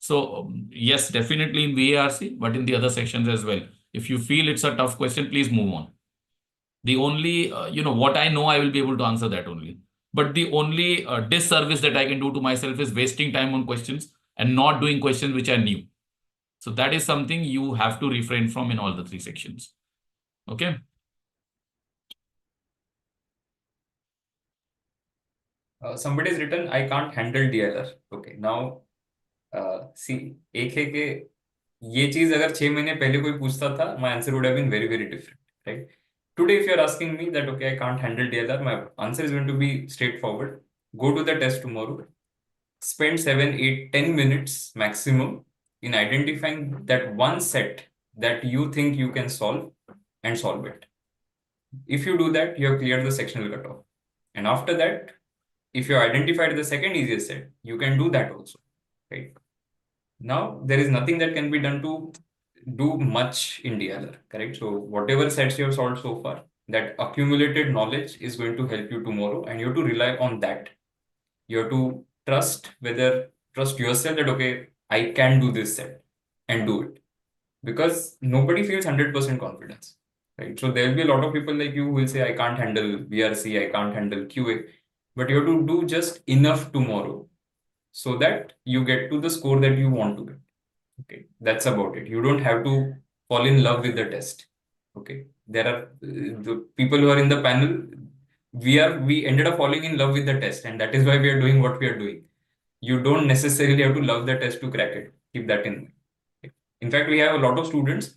Speaker 2: So yes, definitely in VA RC, but in the other sections as well. If you feel it's a tough question, please move on. The only, what I know, I will be able to answer that only. But the only disservice that I can do to myself is wasting time on questions and not doing questions which are new. So that is something you have to refrain from in all the 3 sections. Okay.
Speaker 1: Somebody's written, I can't handle DLR. Okay, now see, एक है कि ये चीज अगर 6 महीने पहले कोई पूछता था, my answer would have been very, very different, right? Today, if you're asking me that, okay, I can't handle DLR, my answer is going to be straightforward. Go to the test tomorrow. Spend 7, 8, 10 minutes maximum in identifying that one set that you think you can solve and solve it. If you do that, you have cleared the sectional cutoff. And after that, if you identified the second easiest set, you can do that also, right? Now, there is nothing that can be done to do much in DLR, correct? So whatever sets you have solved so far, that accumulated knowledge is going to help you tomorrow, and you have to rely on that. You have to trust yourself that, okay, I can do this set and do it. Because nobody feels 100% confidence, right? So there will be a lot of people like you who will say, I can't handle VRC, I can't handle QA, but you have to do just enough tomorrow so that you get to the score that you want to get. Okay, that's about it. You don't have to fall in love with the test. Okay, there are the people who are in the panel. We ended up falling in love with the test, and that is why we are doing what we are doing. You don't necessarily have to love the test to crack it. Keep that in mind. In fact, we have a lot of students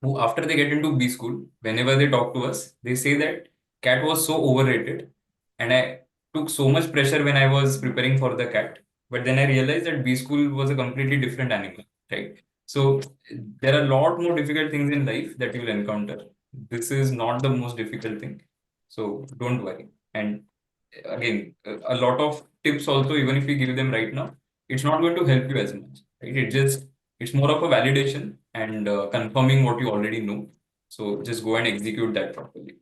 Speaker 1: who, after they get into B school, whenever they talk to us, they say that CAT was so overrated, and I took so much pressure when I was preparing for the CAT. But then I realized that B school was a completely different animal, right? So there are a lot more difficult things in life that you will encounter. This is not the most difficult thing. So don't worry. And again, a lot of tips also, even if we give them right now, it's not going to help you as much, right? It's more of a validation and confirming what you already know. So just go and execute that properly.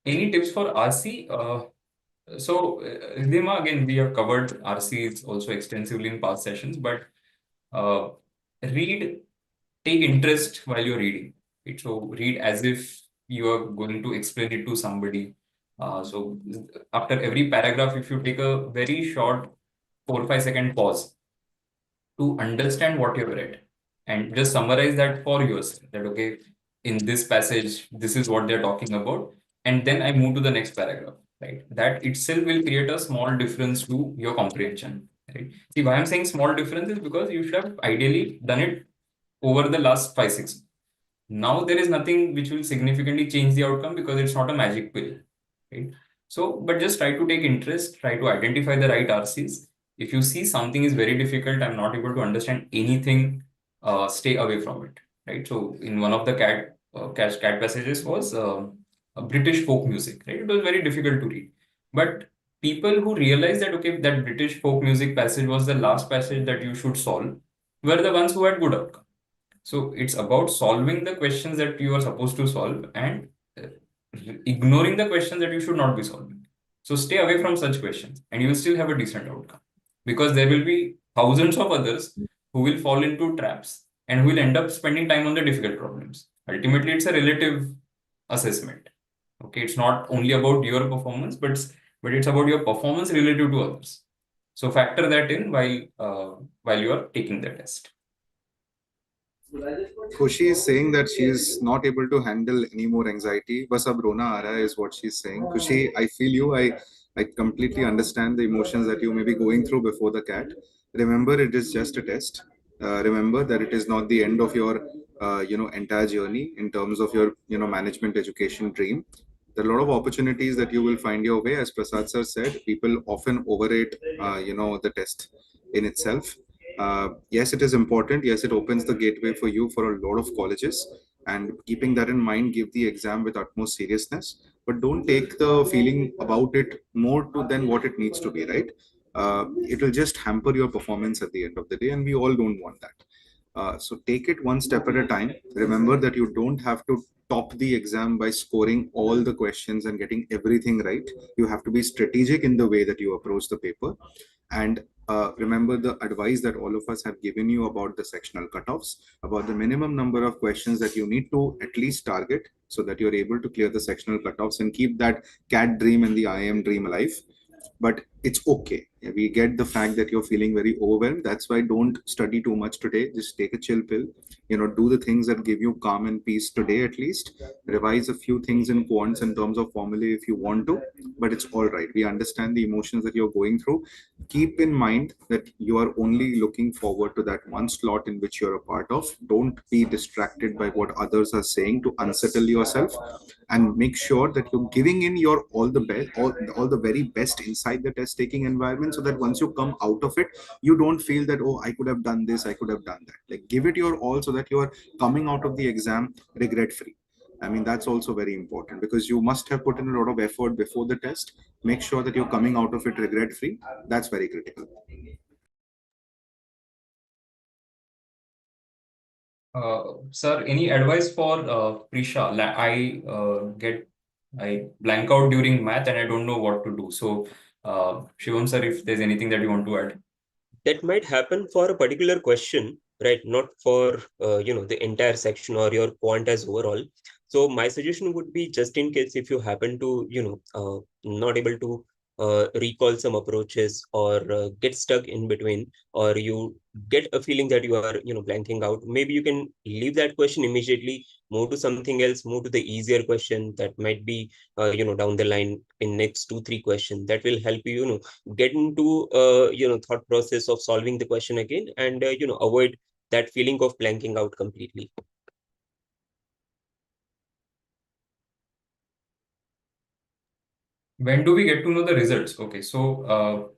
Speaker 1: Any tips for RC? Ridhima, again, we have covered RCs also extensively in past sessions, but take interest while you're reading. Right? So read as if you are going to explain it to somebody. So after every paragraph, if you take a very short 4 or 5 second pause to understand what you've read and just summarize that for yourself, that okay, in this passage, this is what they're talking about, and then I move to the next paragraph, right? That itself will create a small difference to your comprehension, right? See, why I'm saying small difference is because you should have ideally done it over the last 5-6 months. Now there is nothing which will significantly change the outcome because it's not a magic pill, right? So, but just try to take interest, try to identify the right RCs. If you see something is very difficult, I'm not able to understand anything, stay away from it, right? So, in one of the cat passages was a British folk music, right? It was very difficult to read, but people who realized that okay, that British folk music passage was the last passage that you should solve were the ones who had good outcome. So it's about solving the questions that you are supposed to solve and uh, ignoring the questions that you should not be solving. So stay away from such questions and you will still have a decent outcome, because there will be thousands of others who will fall into traps and who will end up spending time on the difficult problems. Ultimately, it's a relative assessment. Okay, it's not only about your performance, but it's about your performance relative to others. So factor that in while you are taking the test.
Speaker 4: Khushi is saying that she is not able to handle any more anxiety. Bas ab rona aa raha hai is what she's saying. Khushi, I feel you. I completely understand the emotions that you may be going through before the CAT. Remember, it is just a test. Remember that it is not the end of your entire journey in terms of your management education dream. There are a lot of opportunities that you will find your way. As Prasad sir said, people often overrate the test in itself. Yes, it is important. Yes, it opens the gateway for you for a lot of colleges. And keeping that in mind, give the exam with utmost seriousness. But don't take the feeling about it more than what it needs to be, right? It will just hamper your performance at the end of the day, and we all don't want that. So take it one step at a time. Remember that you don't have to top the exam by scoring all the questions and getting everything right. You have to be strategic in the way that you approach the paper. And remember the advice that all of us have given you about the sectional cutoffs, about the minimum number of questions that you need to at least target so that you're able to clear the sectional cutoffs and keep that CAT dream and the IM dream alive. But it's okay. We get the fact that you're feeling very overwhelmed. That's why don't study too much today. Just take a chill pill. Do the things that give you calm and peace today at least. Revise a few things in quants in terms of formulae if you want to, but it's all right. We understand the emotions that you're going through. Keep in mind that you are only looking forward to that one slot in which you're a part of. Don't be distracted by what others are saying to unsettle yourself, and make sure that you're giving in your all the best, all the very best inside the test taking environment, so that once you come out of it, you don't feel that, oh, I could have done this, I could have done that. Like, give it your all so that you are coming out of the exam regret free. I mean, that's also very important, because you must have put in a lot of effort before the test. Make sure that you're coming out of it regret free. That's very critical.
Speaker 1: Sir, any advice for Prisha? I blank out during math and I don't know what to do. So, Shivam sir, if there's anything that you want to add.
Speaker 3: That might happen for a particular question, right? Not for the entire section or your quant as overall. So my suggestion would be, just in case if you happen to not able to recall some approaches, or get stuck in between, or you get a feeling that you are blanking out, maybe you can leave that question immediately, move to something else, move to the easier question that might be down the line in next 2-3 questions. That will help you get into thought process of solving the question again, and avoid that feeling of blanking out completely.
Speaker 1: When do we get to know the results? Okay, so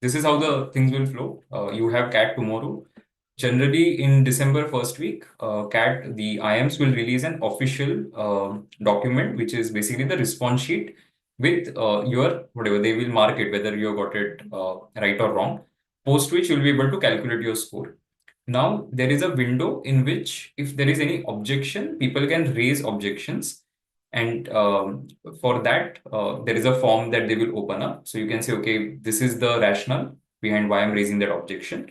Speaker 1: this is how the things will flow. You have CAT tomorrow. Generally, in December first week, CAT, the IMs will release an official document, which is basically the response sheet with your whatever. They will mark it whether you got it right or wrong. Post which you'll be able to calculate your score. Now, there is a window in which, if there is any objection, people can raise objections. And for that, there is a form that they will open up. So you can say, okay, this is the rationale behind why I'm raising that objection.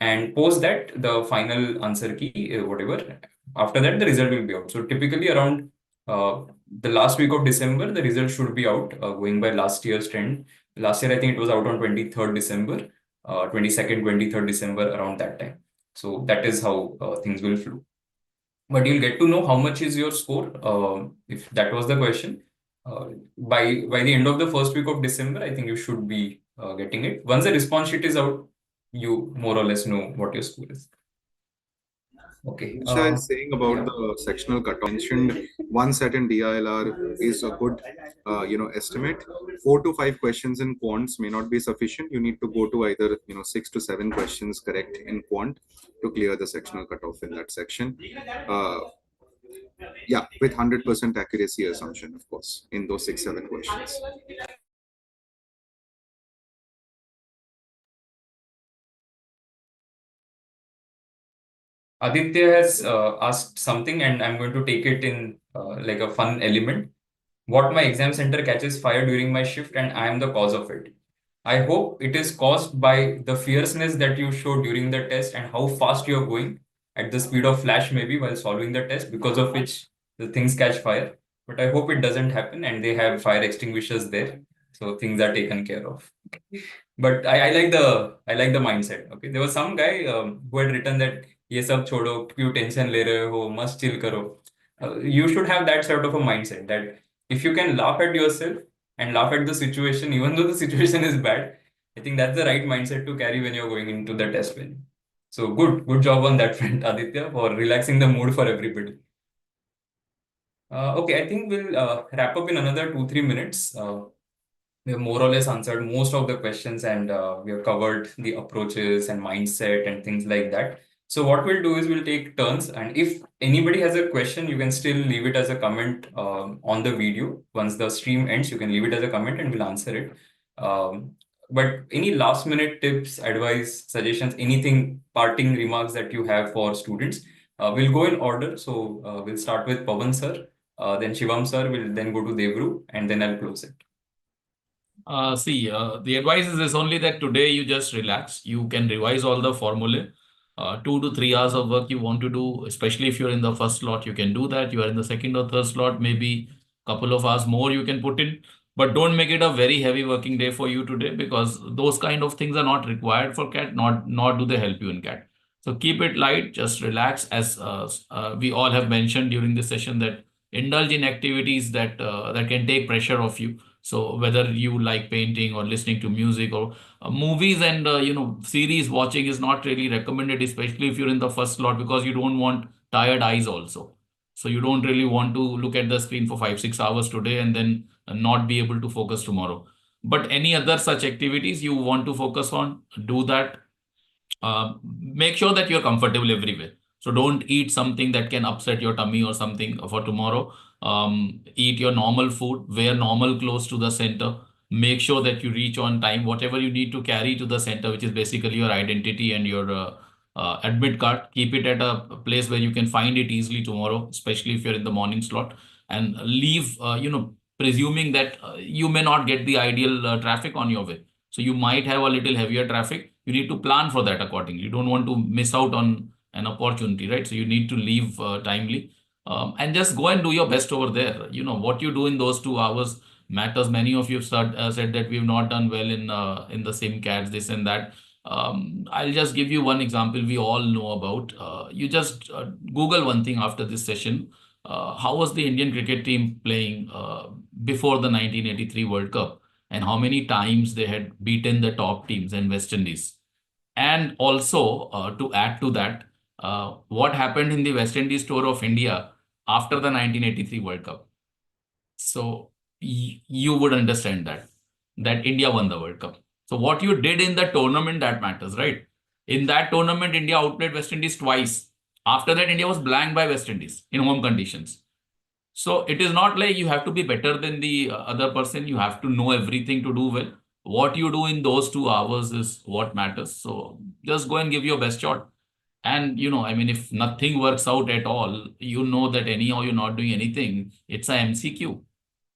Speaker 1: And post that, the final answer key, whatever. After that, the result will be out. So typically around the last week of December, the result should be out, going by last year's trend. Last year, I think it was out on 23rd December, 22nd, 23rd December, around that time. So that is how things will flow. But you'll get to know how much is your score, if that was the question. By the end of the first week of December, I think you should be getting it. Once the response sheet is out, you more or less know what your score is. Okay.
Speaker 4: Nisha is saying about the sectional cutoff. Mentioned one set in DILR is a good, estimate. 4 to 5 questions in quants may not be sufficient. You need to go to either 6 to 7 questions correct in quant to clear the sectional cutoff in that section. Yeah, with 100% accuracy assumption, of course, in those 6-7 questions.
Speaker 1: Aditya has asked something, and I'm going to take it in like a fun element. What my exam center catches fire during my shift, and I am the cause of it. I hope it is caused by the fierceness that you showed during the test and how fast you're going at the speed of flash, maybe while solving the test, because of which the things catch fire. But I hope it doesn't happen and they have fire extinguishers there. So things are taken care of. But I like the mindset. Okay, there was some guy who had written that ये सब छोड़ो क्यों tension ले रहे हो मस्त chill करो. You should have that sort of a mindset that if you can laugh at yourself and laugh at the situation, even though the situation is bad, I think that's the right mindset to carry when you're going into the test win. So good job on that front, Aditya, for relaxing the mood for everybody. Okay, I think we'll wrap up in another 2-3 minutes. We have more or less answered most of the questions, and we have covered the approaches and mindset and things like that. So what we'll do is we'll take turns, and if anybody has a question, you can still leave it as a comment on the video. Once the stream ends, you can leave it as a comment and we'll answer it. But any last minute tips, advice, suggestions, anything, parting remarks that you have for students, we'll go in order. So we'll start with Pawan sir, then Shivam sir, will then go to Devru, and then I'll close it.
Speaker 2: The advice is only that today you just relax. You can revise all the formulae. 2 to 3 hours of work you want to do, especially if you're in the first slot, you can do that. You are in the second or third slot, maybe a couple of hours more you can put in. But don't make it a very heavy working day for you today, because those kind of things are not required for CAT, nor do they help you in CAT. So keep it light, just relax. As we all have mentioned during this session, that indulge in activities that can take pressure off you. So whether you like painting or listening to music or movies and series watching is not really recommended, especially if you're in the first slot, because you don't want tired eyes also. So you don't really want to look at the screen for 5-6 hours today and then not be able to focus tomorrow. But any other such activities you want to focus on, do that. Make sure that you're comfortable everywhere. So don't eat something that can upset your tummy or something for tomorrow. Eat your normal food, wear normal clothes to the center. Make sure that you reach on time. Whatever you need to carry to the center, which is basically your identity and your admit card, keep it at a place where you can find it easily tomorrow, especially if you're in the morning slot. And leave, presuming that you may not get the ideal traffic on your way. So you might have a little heavier traffic. You need to plan for that accordingly. You don't want to miss out on an opportunity, right? So you need to leave timely, and just go and do your best over there. What you do in those 2 hours matters. Many of you have said that we've not done well in the SimCATs, this and that. I'll just give you one example we all know about. You just Google one thing after this session. How was the Indian cricket team playing before the 1983 World Cup? And how many times they had beaten the top teams in West Indies. And also, to add to that, what happened in the West Indies tour of India after the 1983 World Cup. So you would understand that India won the World Cup. So what you did in the tournament, that matters, right? In that tournament, India outplayed West Indies twice. After that, India was blanked by West Indies in home conditions. So it is not like you have to be better than the other person. You have to know everything to do well. What you do in those 2 hours is what matters. So just go and give your best shot. And, if nothing works out at all, you know that anyhow you're not doing anything. It's a MCQ.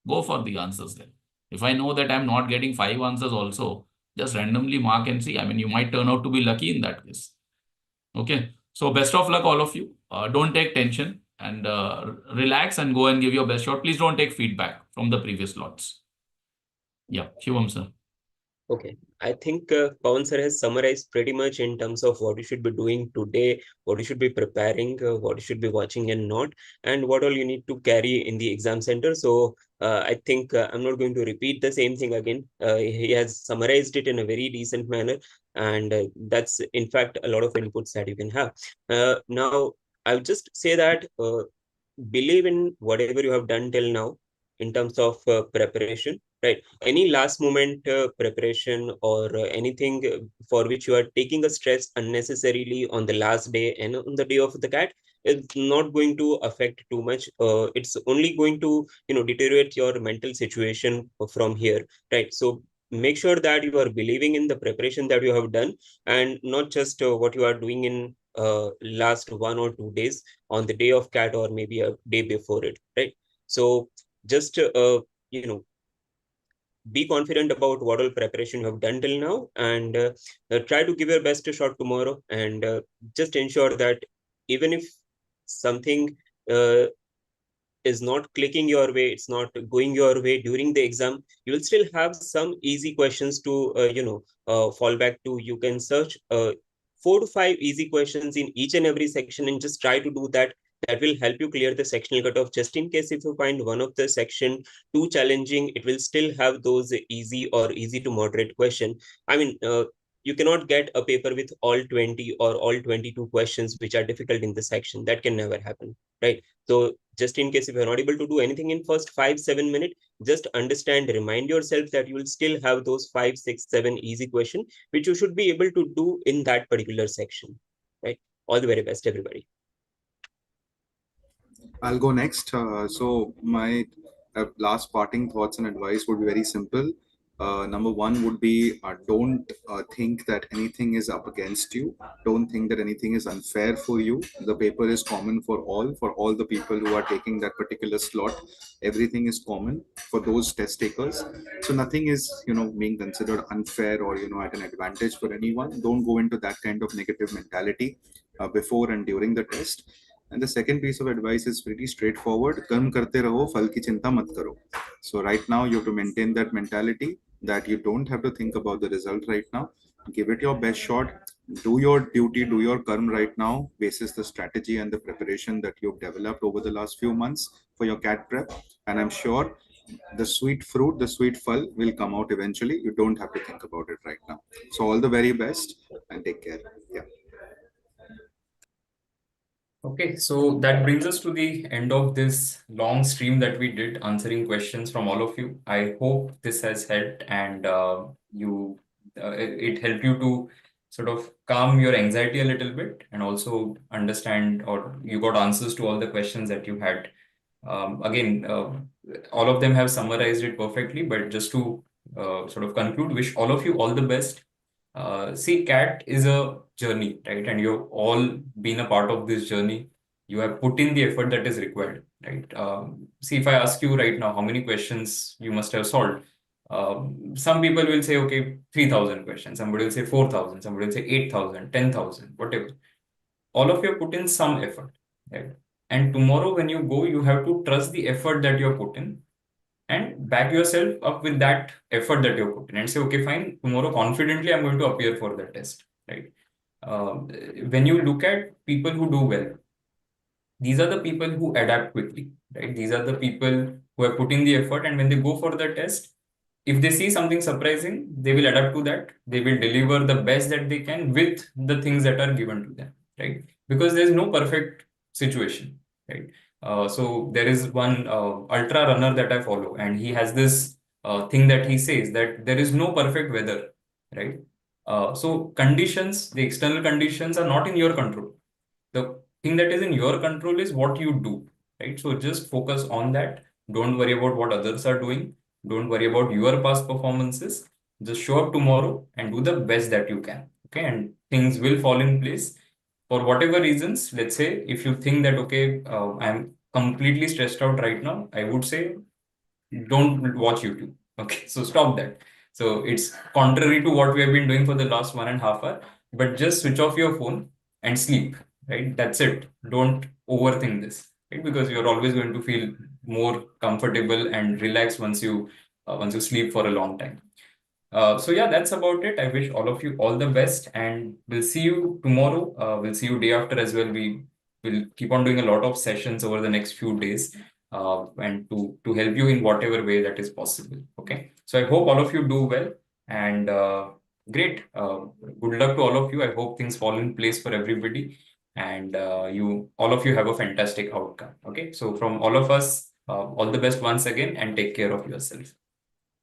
Speaker 2: Go for the answers then. If I know that I'm not getting 5 answers also, just randomly mark and see. You might turn out to be lucky in that case. Okay. So best of luck, all of you. Don't take tension and relax and go and give your best shot. Please don't take feedback from the previous lots. Yeah, Shivam sir.
Speaker 3: Okay, I think Pawan sir has summarized pretty much in terms of what you should be doing today, what you should be preparing, what you should be watching and not, and what all you need to carry in the exam center. So I think I'm not going to repeat the same thing again. He has summarized it in a very decent manner, and that's in fact a lot of inputs that you can have. Now, I would just say that believe in whatever you have done till now in terms of preparation, right? Any last moment preparation or anything for which you are taking a stress unnecessarily on the last day and on the day of the CAT is not going to affect too much. It's only going to, deteriorate your mental situation from here, right? So make sure that you are believing in the preparation that you have done and not just what you are doing in last 1 or 2 days on the day of CAT or maybe a day before it, right? So just be confident about what all preparation you have done till now, and try to give your best shot tomorrow, and just ensure that even if something uh, is not clicking your way, it's not going your way during the exam, you will still have some easy questions to fall back to. You can search 4 to 5 easy questions in each and every section and just try to do that. That will help you clear the sectional cutoff. Just in case if you find one of the section too challenging, it will still have those easy or easy to moderate question. I mean, you cannot get a paper with all 20 or all 22 questions which are difficult in the section. That can never happen, right? So just in case if you're not able to do anything in first 5-7 minutes, just understand, remind yourself that you will still have those 5-6-7 easy questions which you should be able to do in that particular section, right? All the very best, everybody.
Speaker 4: I'll go next. So my last parting thoughts and advice would be very simple. Number one would be don't think that anything is up against you. Don't think that anything is unfair for you. The paper is common for all the people who are taking that particular slot. Everything is common for those test takers. So nothing is, being considered unfair or, at an advantage for anyone. Don't go into that kind of negative mentality before and during the test. And the second piece of advice is pretty straightforward. Karm karte raho, phal ki chinta mat karo. So right now you have to maintain that mentality that you don't have to think about the result right now. Give it your best shot. Do your duty, do your karm right now, basis the strategy and the preparation that you've developed over the last few months for your CAT prep. And I'm sure the sweet fruit, the sweet phal will come out eventually. You don't have to think about it right now. So all the very best and take care. Yeah.
Speaker 1: Okay, so that brings us to the end of this long stream that we did answering questions from all of you. I hope this has helped and it helped you to sort of calm your anxiety a little bit and also understand, or you got answers to all the questions that you had. Again, all of them have summarized it perfectly, but just to sort of conclude, wish all of you all the best. See, CAT is a journey, right? And you've all been a part of this journey. You have put in the effort that is required, right? See, if I ask you right now, how many questions you must have solved? Some people will say, okay, 3,000 questions. Somebody will say 4,000. Somebody will say 8,000, 10,000, whatever. All of you have put in some effort, right? And tomorrow when you go, you have to trust the effort that you have put in and back yourself up with that effort that you put in and say, okay, fine, tomorrow confidently I'm going to appear for the test, right? When you look at people who do well, these are the people who adapt quickly, right? These are the people who have put in the effort, and when they go for the test, if they see something surprising, they will adapt to that. They will deliver the best that they can with the things that are given to them, right? Because there's no perfect situation, right? So there is one ultra runner that I follow, and he has this thing that he says that there is no perfect weather, right? So conditions, the external conditions are not in your control. The thing that is in your control is what you do, right? So just focus on that. Don't worry about what others are doing. Don't worry about your past performances. Just show up tomorrow and do the best that you can. Okay, and things will fall in place. For whatever reasons, let's say if you think that, okay, I'm completely stressed out right now, I would say don't watch YouTube. Okay, so stop that. So it's contrary to what we have been doing for the last 1.5 hours, but just switch off your phone and sleep, right? That's it. Don't overthink this, right? Because you're always going to feel more comfortable and relaxed once you sleep for a long time. So yeah, that's about it. I wish all of you all the best, and we'll see you tomorrow. We'll see you day after as well. We will keep on doing a lot of sessions over the next few days, and to help you in whatever way that is possible. Okay. So I hope all of you do well, and great. Good luck to all of you. I hope things fall in place for everybody, and all of you have a fantastic outcome. Okay, so from all of us, all the best once again, and take care of yourself.